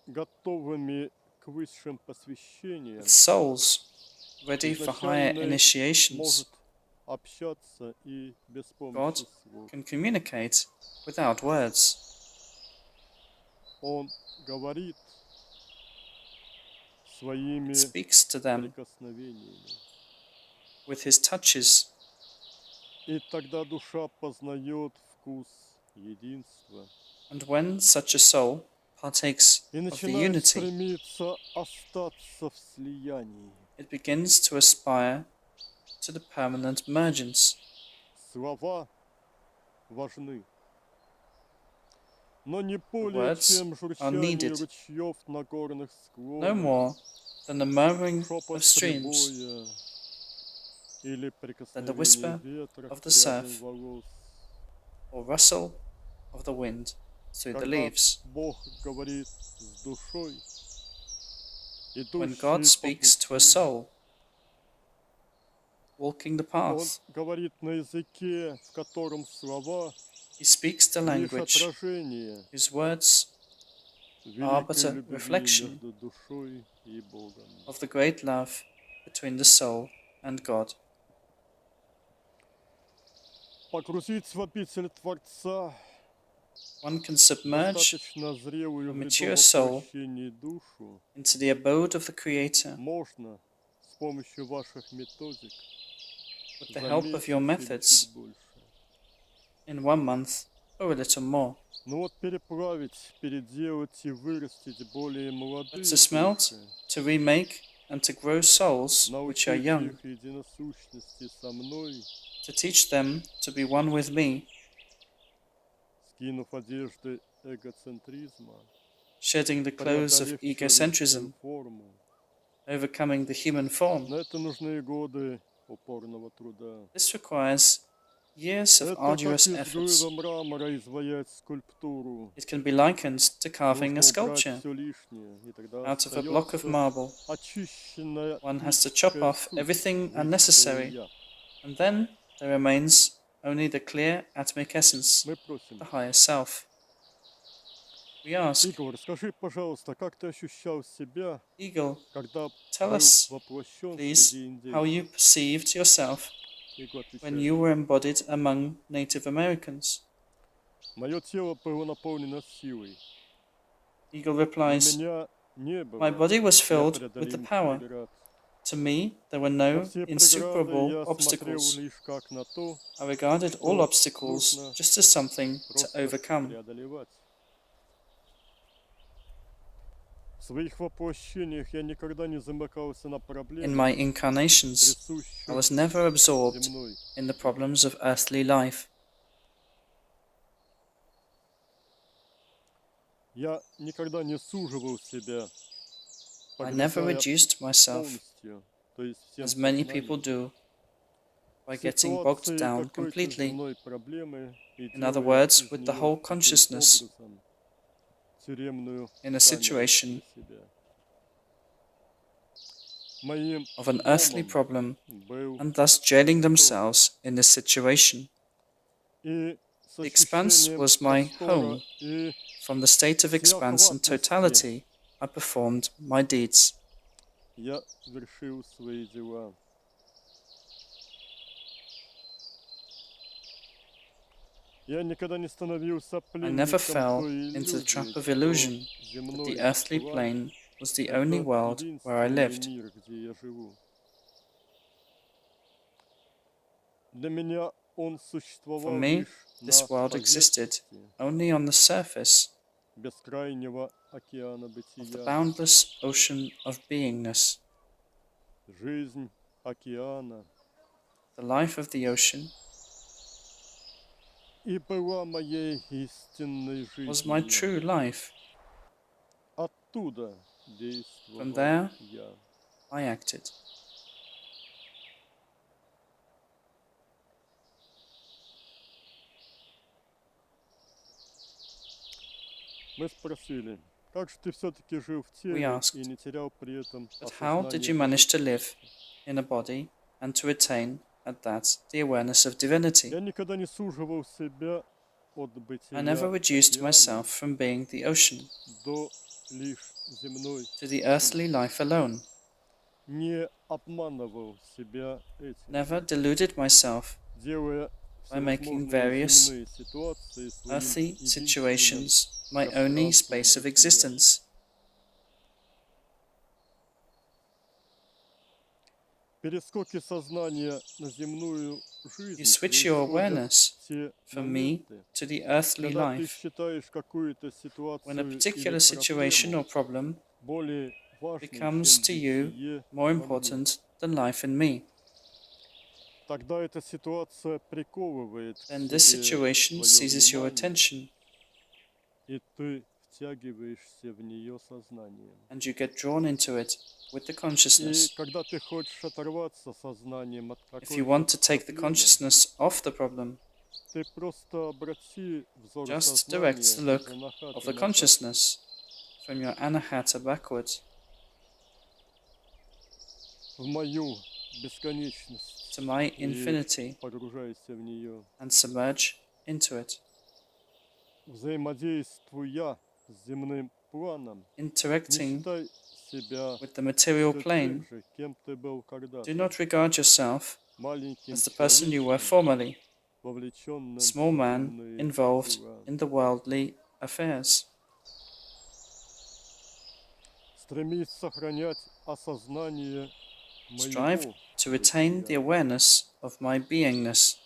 готовыми к высшим посвящениям, With souls ready for higher изначальный initiations, может общаться и без God помощи слов. can communicate without words. Он говорит своими Speaks to them прикосновениями. with his touches, И тогда душа познает вкус единства and when such a soul partakes и of the начинает unity, стремиться остаться в слиянии. it begins to aspire to the permanent mergence. Слова важны, но не The более words чем are журчание needed, ручьев на горных no склонах, more than the murmuring шепот of streams, прибоя или than the whisper прикосновение ветра of к the прядям surf, волос. or rustle of the wind through the Когда leaves. Бог говорит с душой, When идущей God по speaks to a пути, soul walking the Он path. говорит на языке, в котором слова He speaks the лишь language отражение whose words are but великой a любви reflection между душой и Богом. of the great love between the soul and God. Погрузить в обитель Творца One can submerge достаточно зрелую a в mature ледовом soul прощении душу into the abode of the Creator можно с помощью ваших методик with the за help of your месяц или methods чуть больше. in 1 month or a little more. Ну вот переплавить, переделать и вырастить более But молодые to smelt, души, to remake, and to grow souls which are научить young, их единосущности со мной, to teach them to be one with me, скинув одежды эгоцентризма, shedding the clothes of преодолев человеческую egocentrism, форму. overcoming the human form. На это нужны годы упорного труда. This requires years of Это как arduous из efforts. глыбы мрамора изваять скульптуру. It can be likened to carving a Нужно убрать sculpture. все лишнее, и тогда Out of a block of остается marble, очищенная one has to chop этическая off суть, everything высшее unnecessary, Я. and then there remains only the clear atomic essence, Мы просим, the higher self. We ask, Игорь, скажи, пожалуйста, как ты ощущал себя, Eagle, когда tell был us, воплощен please, среди how индейцев? you perceived yourself Игорь when отвечает, you were embodied among Native Americans. мое тело было наполнено силой. Eagle Для replies, меня не было my body was filled with the непреодолимых power. преград. To me, there were На no все преграды insuperable я смотрел obstacles. лишь как на то, I regarded all что obstacles нужно just as something to просто overcome. преодолевать. В своих воплощениях я никогда не замыкался на In проблемах, my incarnations, I was присущих never absorbed земной. in the problems of earthly life. Я никогда не суживал себя, I never погрязая reduced myself, полностью, то есть всем as many people сознанием. do, by getting bogged Ситуации down какой-то completely. земной проблемы и In other делая words, из with the нее whole таким consciousness образом тюремную in a камеру situation для себя. Моим of an earthly домом problem, был and thus jailing themselves in this situation. и с The expanse ощущением was my простора home. и From the state of expanse and totality, I performed my deeds. я вершил свои дела. Я никогда не становился I never пленником fell той into the trap иллюзии, of что illusion that земной the earthly план plane was the это only world where I единственный lived. мир, где я живу. Для меня он For существовал me, лишь this на world existed поверхности only on the surface бескрайнего океана of the бытия. boundless ocean of beingness. Жизнь океана The life of the ocean и была моей истинной was my жизнью. true life. Оттуда From действовал there, я. I acted. Мы спросили, как же ты все-таки жил в We теле asked, и не терял при этом but how did you manage to live in a body and to retain at that the awareness of divinity? Я никогда не суживал себя от бытия I never reduced океана myself from being the ocean до лишь земной. to the earthly life alone, Не обманывал себя этим, never deluded myself делая by making всевозможные various земные ситуации своим earthly единственным situations my only space of existence. Перескоки сознания на земную жизнь You switch your происходят awareness в те from me моменты, to the earthly когда ты life считаешь какую-то when a ситуацию particular или situation or проблему problem более важной, becomes to чем you бытие more во мне. important than life in me. Тогда эта ситуация приковывает к Then this себе situation твое seizes your внимание, attention и ты втягиваешься в нее сознанием. and you get drawn into it with the И consciousness. когда ты хочешь оторваться сознанием от If you want какой-то to take the проблемы, consciousness off the problem, ты просто обрати взор just direct the сознания look из анахаты of the назад, consciousness from your anahata backwards в мою бесконечность to my и infinity погружайся в нее. and submerge into it. Взаимодействуя с земным планом, не Interacting считай себя with the material все plane, тем же, кем ты был когда-то, do not regard yourself маленьким as the person you were человечком, formerly, вовлеченным a в small man земные involved дела. in the worldly affairs. Стремись сохранять осознание Strive моего to retain the бытия. awareness of my beingness.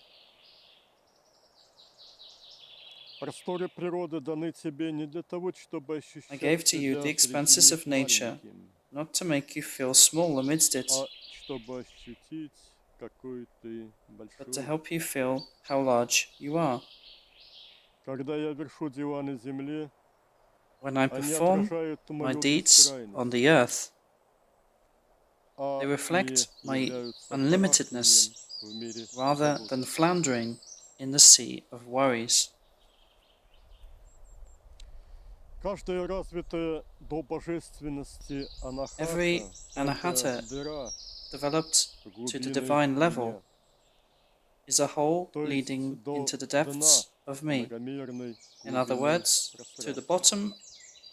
Просторы природы даны тебе не для того, чтобы I ощущать gave to you себя the среди expanses них of nature, маленьким, not to make you feel small amidst it, а чтобы ощутить, какой ты but to большой. help you feel how large you are. Когда я вершу дела на земле, When I они perform отражают my мою deeds on бескрайность, the earth, а they не reflect my являются unlimitedness барахтанием в мире rather забот. than floundering in the sea of worries. Каждая развитая до божественности Every анахата – anahata это дыра developed в to the глубины divine меня, level is a hole то есть leading до into the дна depths of me. многомерной In other глубины words, to the пространства. bottom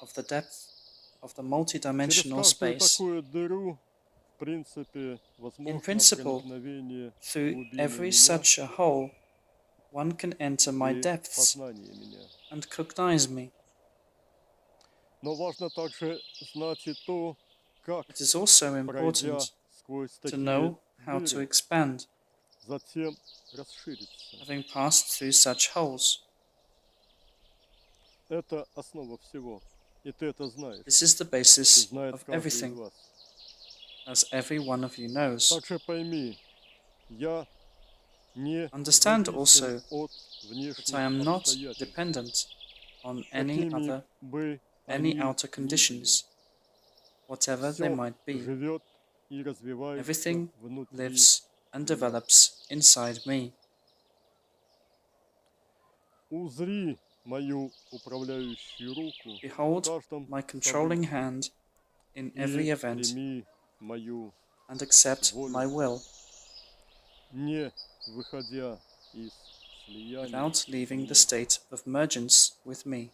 of the depth of the Через multidimensional каждую space. такую дыру, в принципе, In возможно principle, проникновение в through глубины every меня such a hole, one can enter my и depths познание меня. and cognize me. Но важно также знать и то, как, It is also пройдя important сквозь to такие know how to дыры, expand, затем расшириться. having passed through such holes. Это основа всего. И ты это знаешь. This is the И basis знает of каждый из everything, вас. as every one of you knows. Также пойми, я не Understand зависим also от that внешних I am not обстоятельств, dependent on any какими бы any они outer ни были. conditions, whatever they Все might be. живет и развивается Everything внутри. lives and develops inside me. Узри мою управляющую руку в Behold каждом my controlling событии hand in every и event прими мою and accept волю, my will не выходя из слияния without leaving с the мной. state of mergence with me.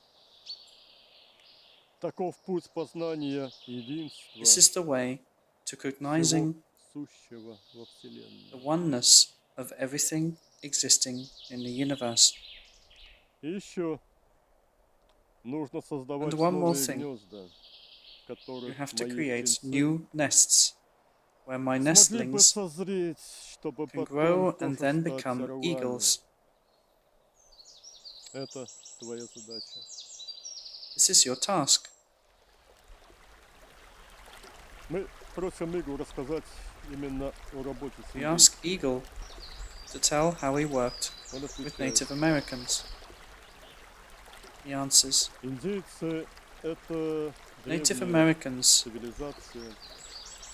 Таков путь познания единства This is the way to всего cognizing сущего во the Вселенной. oneness of everything existing in the universe. И еще нужно создавать And one more новые thing. гнезда, в You которых have to мои create птенцы new nests where my смогли бы nestlings созреть, чтобы can потом grow and тоже then стать become орлами. eagles. Это твоя задача. This is your task. Мы просим Игоря рассказать именно о работе с We ask индейцами. Eagle to tell how he worked Он with отвечает, Native Americans. He answers, индейцы – это Native древняя Americans цивилизация,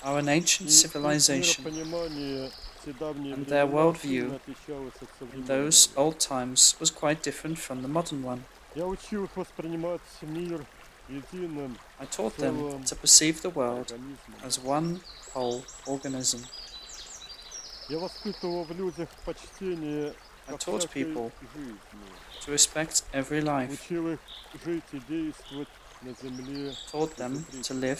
are an ancient и их civilization, миропонимание в те давние and their времена сильно worldview отличалось от in those современного. old times was quite different from the modern one. Я учил их воспринимать мир единым I taught them to perceive the world организмом. as one whole organism. Я воспитывал в людях почтение I ко taught всякой people жизни. to respect every life, Учил их жить и действовать на земле, taught them to live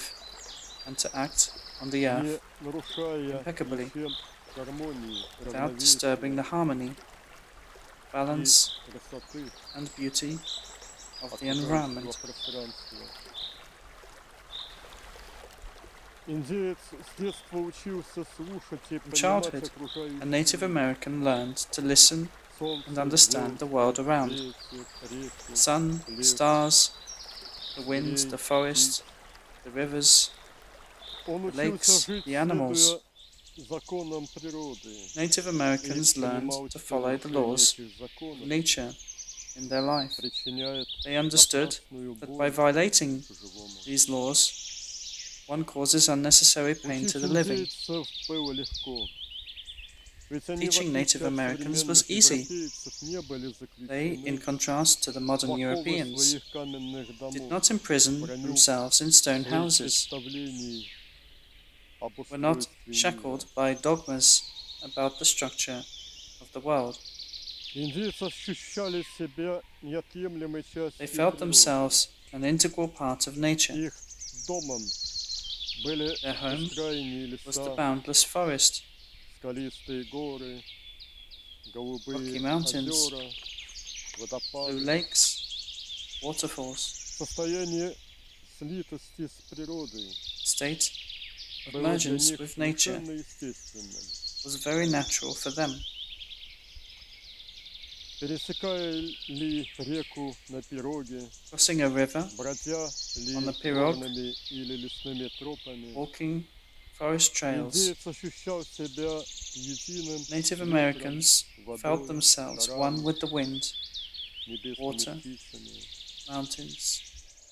and to act on the earth не нарушая impeccably, ничем гармонии, without disturbing the harmony, balance, и красоты and beauty of the окружающего environment. пространства. Индеец с детства учился слушать и From понимать childhood, окружающий a Native мир. American learned to listen Солнце, and understand the world звезды, around. ветер, реки, The sun, the лес, stars, the wind, зверей, the forest, птиц. the rivers, Он the учился lakes, жить, the animals. следуя законам природы, Native и Americans learned понимал, to что follow the нарушение laws этих of законов nature in their life. причиняет They understood напрасную that by боль violating живому. these laws, one causes unnecessary pain to Учить the living. индейцев было легко. Ведь они, в Teaching Native отличие от Americans was современных easy. европейцев, не были They, in заключены contrast to the modern в оковы Europeans, своих каменных did домов, not imprison броню themselves in stone своих houses, представлений об were not устройстве мира. shackled by dogmas about the structure of the world. Индейцы ощущали себя неотъемлемой They частью felt природы. themselves an integral part of nature. Их домом были Their home бескрайние was the леса, boundless forest, скалистые горы, голубые rocky mountains, озера, blue водопады. lakes, waterfalls. Состояние слитости с природой State of было для emergence них with nature совершенно естественным. was very natural for them. Пересекая ли реку на пироге, Crossing a river, бродя ли on the pirogue, горными или лесными тропами, walking forest trails, индеец ощущал себя единым с Native ветром, Americans felt водой, themselves one горами, with the wind, небесными water, птицами. mountains,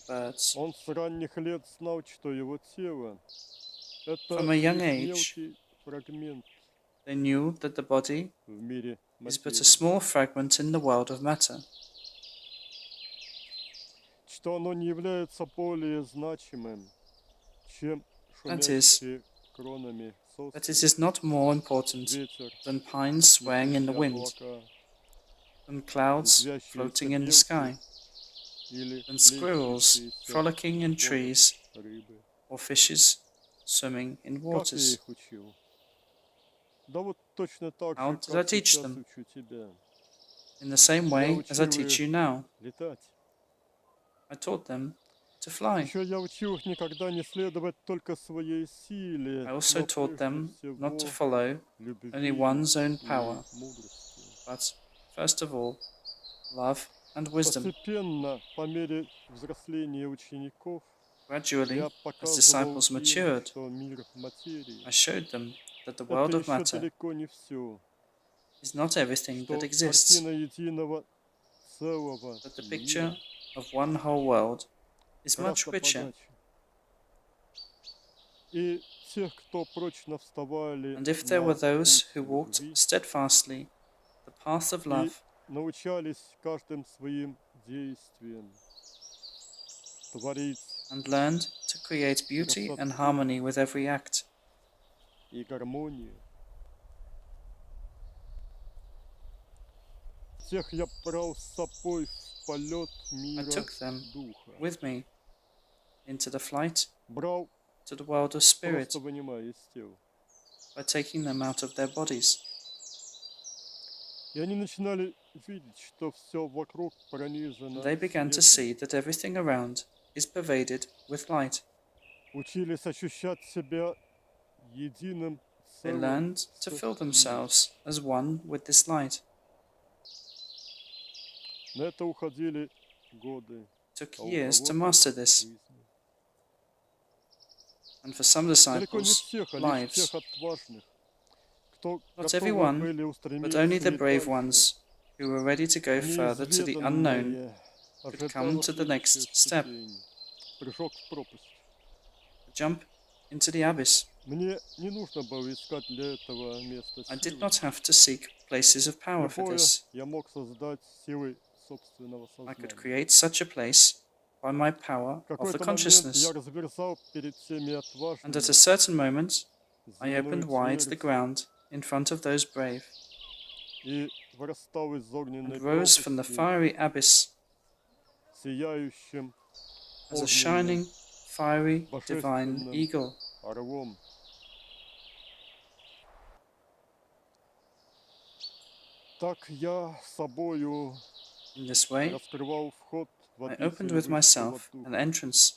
birds. Он с ранних лет знал, что его тело – это From a young лишь age, мелкий фрагмент they knew that the body в мире is but a материи, small fragment in the world of matter, что оно не является более значимым, чем That is, шумящие кронами that it сосны, is not more important ветер, than pines swaying in the несущие wind, облака, than clouds резвящиеся floating in the белки sky, или than squirrels плещущиеся frolicking in в водах trees, рыбы. or fishes swimming in Как я waters. их учил? Да вот точно так How же, did I как teach сейчас them? учу тебя. In the same way as I teach you now. Летать. I taught them to fly. Еще я учил их никогда не следовать только своей силе, I also но taught them прежде not to всего follow любви only one's own и power, мудрости. but first of all, love and wisdom. Постепенно, по мере взросления учеников, Gradually, я as показывал disciples им, matured, что мир материи I showed them that the это world of еще matter далеко не все, is not everything что that exists, картина единого целого that the мира picture of one whole world is much гораздо richer. богаче. И тех, кто прочно вставали And if there were на those путь who walked любви steadfastly the path of и love научались каждым своим действием творить and learned to create beauty and harmony with every act, и гармонию. Тех я брал с собой в полет I мира took them духа. with me into the flight Брал, to the world of spirit просто вынимая из тел. by taking them out of their bodies. И они начинали видеть, что все вокруг пронизано And they began to see светом. that everything around is pervaded with light. Учились ощущать себя единым They целым learned с to feel миром. themselves as one with this light. На это уходили годы, It took а у years to кого-то master this, жизни. and for some Далеко не disciples, всех, а лишь lives. тех отважных, кто Not готовы everyone, были but устремиться only the и brave дальше. ones who were ready to go further to the unknown Неизведанное could come ожидала to the next следующая step, ступень. Прыжок в пропасть. jump into the abyss. Мне не нужно было искать для этого места I did силы. not have to seek places of power for Любое this. я мог создать силой собственного I could сознания. create such a place by my power В of the какой-то момент consciousness. я разверзал перед всеми And at отважными a certain moment, I земную opened wide the твердь ground in front of those brave, и вырастал из огненной and rose from the пропасти fiery abyss сияющим as a огненным shining, fiery, divine божественным eagle. орлом. Так я собою In this way, раскрывал вход в I opened обитель with высшего myself духа, an entrance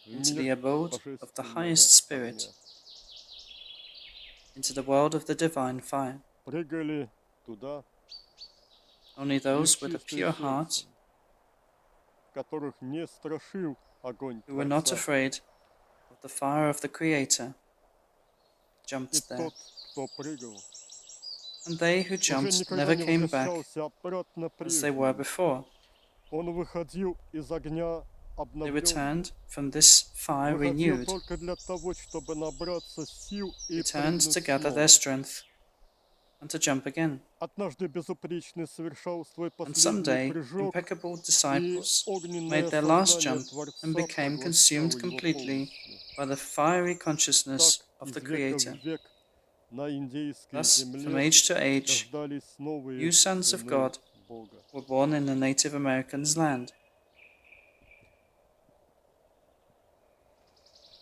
в into the мир abode of the божественного highest spirit, огня. into the world of the divine fire. Прыгали туда Only лишь those with a чистые pure heart, сердцем, которых не страшил огонь who were not Творца. afraid of the fire of the Creator, И jumped there. тот, кто прыгал, And they who уже jumped никогда never не came back возвращался обратно as they were прежним. before. Он выходил из огня They обновленным, returned from this fire выходил renewed, только для того, чтобы набраться сил и returned to прыгнуть gather their снова. strength and to jump again. Однажды безупречный совершал свой And последний someday, прыжок, impeccable и disciples огненное made their last сознание jump Творца and became поглощало consumed его completely полностью. by the fiery consciousness of из the века Creator. в век на индейской Thus, from земле age to age, рождались новые you sons of сыны God Бога. were born in the Native Americans' land.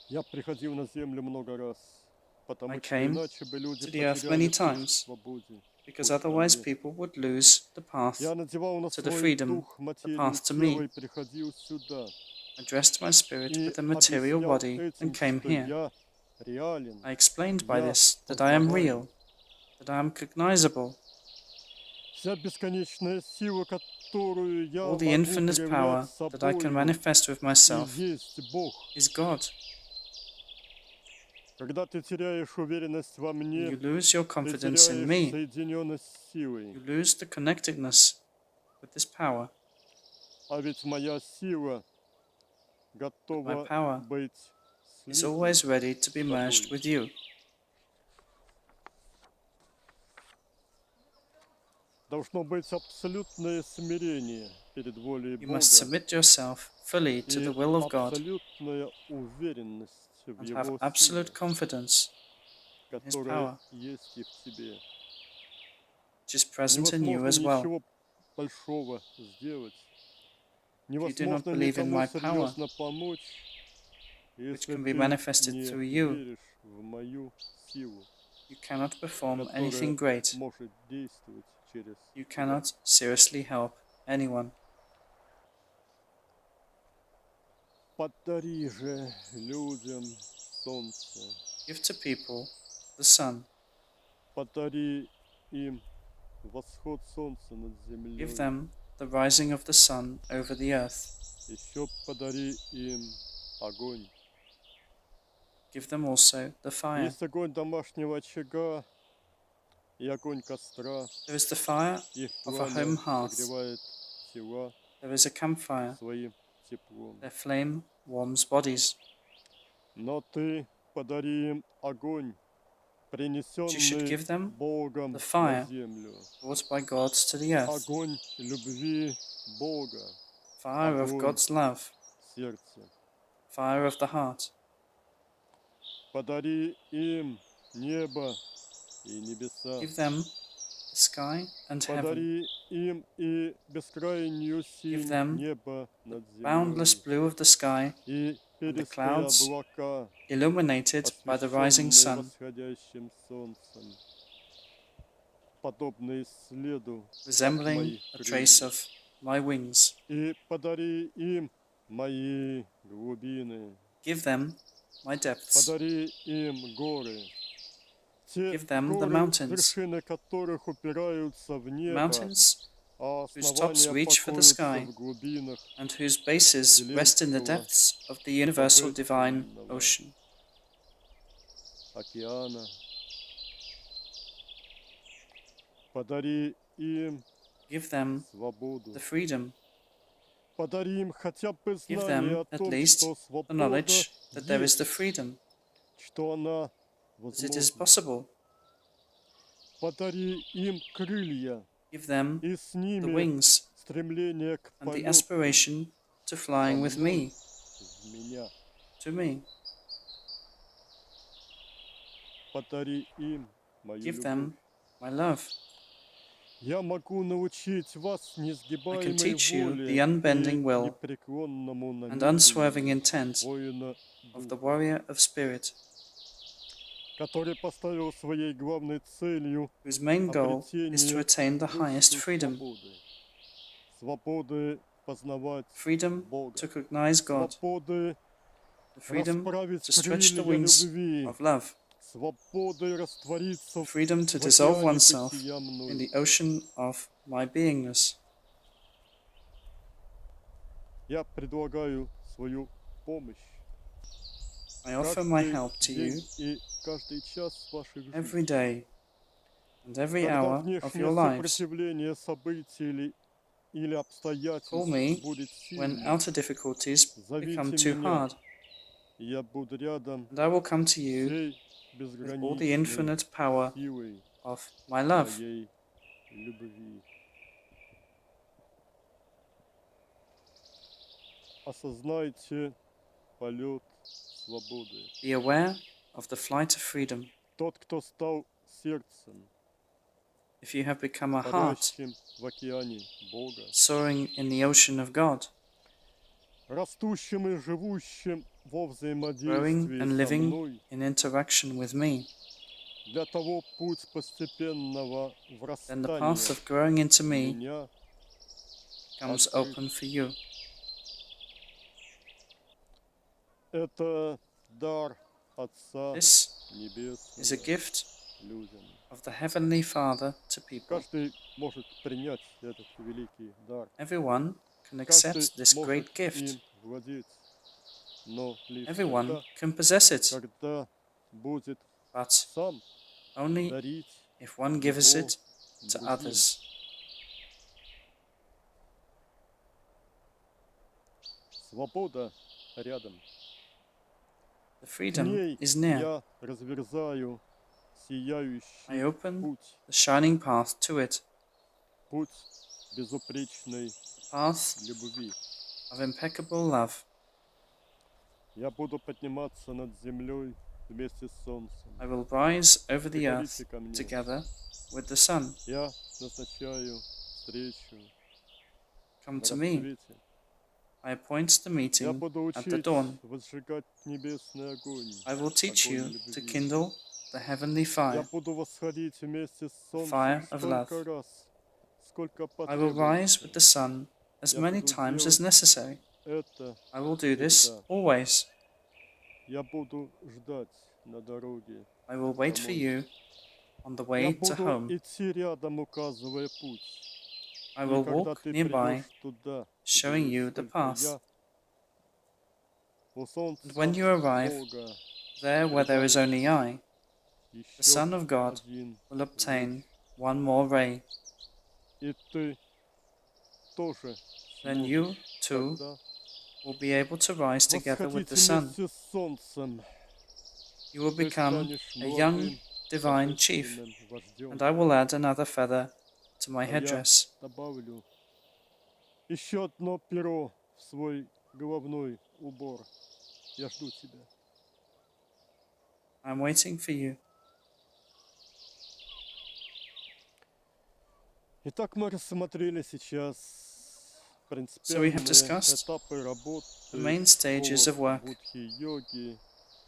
Я приходил на землю много раз, I потому что came иначе бы люди to the earth many потеряли путь к times, свободе. because otherwise people would lose the path Я надевал на to the свой freedom, дух the материю path to тела me. и приходил сюда. I dressed my spirit И with a material объяснял body and этим, came что here. я реален, I explained by я this that I am познаваем. real, that I am cognizable. Вся бесконечная сила, которую я All the могу infinite проявлять power that I can собою, manifest with и myself есть Бог. is God. Когда ты теряешь уверенность во When мне, you lose your ты confidence in теряешь me, соединенность с силой. you lose the connectedness with this power. А ведь моя сила My готова power быть is слитой always ready to be с merged тобой. with you. Должно быть абсолютное смирение перед волей You Бога must submit yourself fully to и the will of God абсолютная уверенность в and have Его силе, absolute confidence in His которая power, есть и в тебе. which is present in you Невозможно as well. ничего большого сделать. If you do not Невозможно believe in никому my power, серьезно помочь, which если can be ты manifested не through you, веришь в мою силу, you cannot perform которая anything great. может действовать через You тебя. cannot seriously help anyone. Подари же людям солнце, Give to people the sun. подари им восход солнца над Give землей, them the rising of the sun over the earth. еще подари им огонь. Give them also the fire. Есть огонь домашнего очага и огонь костра. There is the fire Их of a пламя home hearth. согревает тела There is a campfire. своим теплом. Their flame warms bodies. Но ты подари им огонь, But you should принесенный give them Богом the на fire землю. brought by God to the earth. Огонь любви Бога, Fire of огонь God's love. сердца. Fire of the heart. Подари им небо и небеса. Give them the sky and heaven. Подари им и бескрайнюю синь them неба над Boundless землей. blue of the sky, И and the перистые clouds облака, illuminated by the rising освещенные sun, восходящим солнцем, подобные следу resembling моих a trace крыльев. of my wings. И подари им мои глубины. Give them my depths. Подари им горы. Те Give them the горы, mountains. вершины которых упираются в небо, Mountains а whose tops основания reach for the покоятся sky, в глубинах and whose bases rest in the depths of the universal divine ocean. океана. Подари им Give them свободу. the freedom. Подари им хотя бы Give знание them о at том, least что the свобода knowledge that there is есть, the freedom, что она that it is возможна. possible. Подари им крылья Give them и с the ними wings стремление к and the полету aspiration to flying со with мной, me, в меня. to me. Подари им мою Give любовь. them my love. Я могу научить вас I can несгибаемой teach you воле the unbending и will непреклонному and unswerving намерению intent воина of the духа, warrior of spirit, который поставил своей главной целью whose main goal is to обретение attain the highest высшей freedom, свободы. Свободы познавать freedom Бога. to recognize God, Свободы the freedom расправить to stretch the крылья wings любви. of love, Свободы раствориться the freedom to в dissolve океане oneself бытия in мной. the ocean of my beingness. Я предлагаю свою помощь. I offer my Каждый help to день you и каждый час ваших every жизней. day and every Когда hour of внешнее your lives. сопротивление событий или Call обстоятельств me будет when сильным, outer difficulties become зовите too меня, hard, и я буду рядом and I will come to you всей with all the безграничной infinite power силой of my love. моей любви. Осознайте полет свободы. Be aware of the flight of freedom. Тот, кто стал сердцем, If you have become a heart парящим в океане Бога, soaring in the ocean of God, растущим и живущим во growing взаимодействии and со living мной, in interaction with me, для того путь постепенного then the врастания path of growing into в me меня comes открыт. open for you. Это дар Отца This is a Небесного gift людям. of the Heavenly Father to people. Каждый может принять этот великий дар. Everyone can Каждый accept this может great gift. им владеть. Но лишь Everyone тогда, can possess it, когда будет but сам only дарить if one gives его it to другим. others. Свобода рядом. The К freedom ней is near. я разверзаю I сияющий open путь. the shining path to it, Путь безупречной the path любви. of impeccable love. Я буду подниматься над землей вместе с солнцем. I will rise over the Приходите earth ко мне. together with the sun. Я назначаю встречу Come на to me. рассвете. I appoint the Я meeting буду at the учить dawn. возжигать небесный огонь. I will teach Огонь you to любви. kindle the heavenly Я fire, буду восходить вместе с the солнцем fire of столько love. раз, сколько I will rise with потребуется. the sun as Я many буду times as делать necessary. это I will do this всегда. always. Я буду ждать на дороге. I will wait for домой. you on the Я way to буду home. идти рядом, указывая путь. I И will когда walk ты nearby, придешь туда, showing где you есть the только path. я, у солнца And when you arrive Бога there where there is only I, the еще Son of God один will obtain луч. one more ray. И ты тоже Then сможешь you, too, тогда will be able to rise together with восходить the sun. вместе с солнцем. You will Ты become станешь a young молодым divine chief, божественным вождем. and I will add another feather to my А я headdress. добавлю еще одно перо в свой головной убор. Я жду тебя. I'm waiting for you. Итак, мы рассмотрели сейчас So we have принципиальные discussed этапы работы the main stages of work будхи-йоги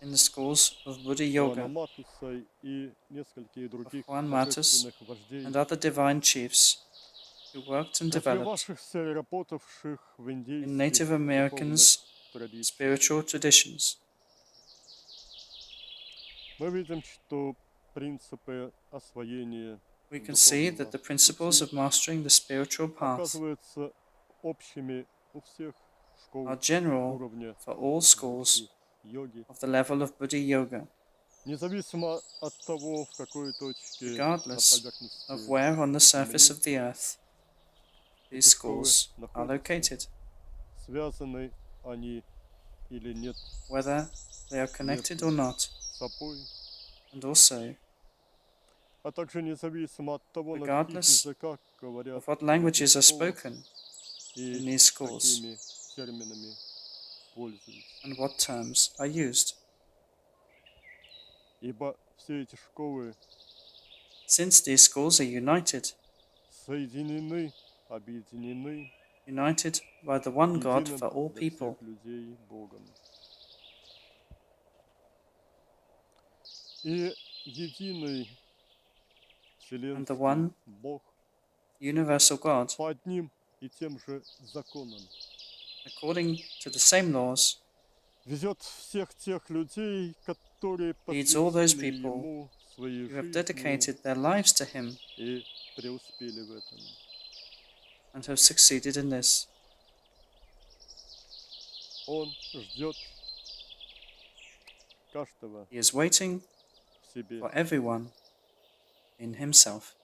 in the schools of Buddhi Juana Yoga, Матуса и нескольких of других Juan Matus божественных вождей. and other divine chiefs who worked and developed Развивавшихся и работавших в in индийских Native Americans' духовных традициях. spiritual traditions. Мы видим, что принципы освоения We can see that the principles of mastering the spiritual path оказываются общими у всех школ are general уровня for all schools йоги, of the level of Buddhi Yoga, независимо от того, в какой точке на regardless поверхности of where on the surface Земли of the earth these эти школы schools are находятся, located, связаны они или нет whether they are connected or not, с собой, and also а также независимо от того, на каких regardless языках говорят of what в languages этих are школах spoken и in these schools какими терминами пользуются. and what terms are used. Ибо все эти школы Since these schools are united соединены, объединены by the one God единым for all для people, всех людей Богом. И единый and the вселенский one Бог universal God, по одним и тем же законам according to the same laws, везет всех тех людей, которые leads all those посвятили people Ему свои who have жизни dedicated their lives to Him и преуспели в этом. and have succeeded in this. Он ждет каждого He is waiting в себе. for everyone in Himself.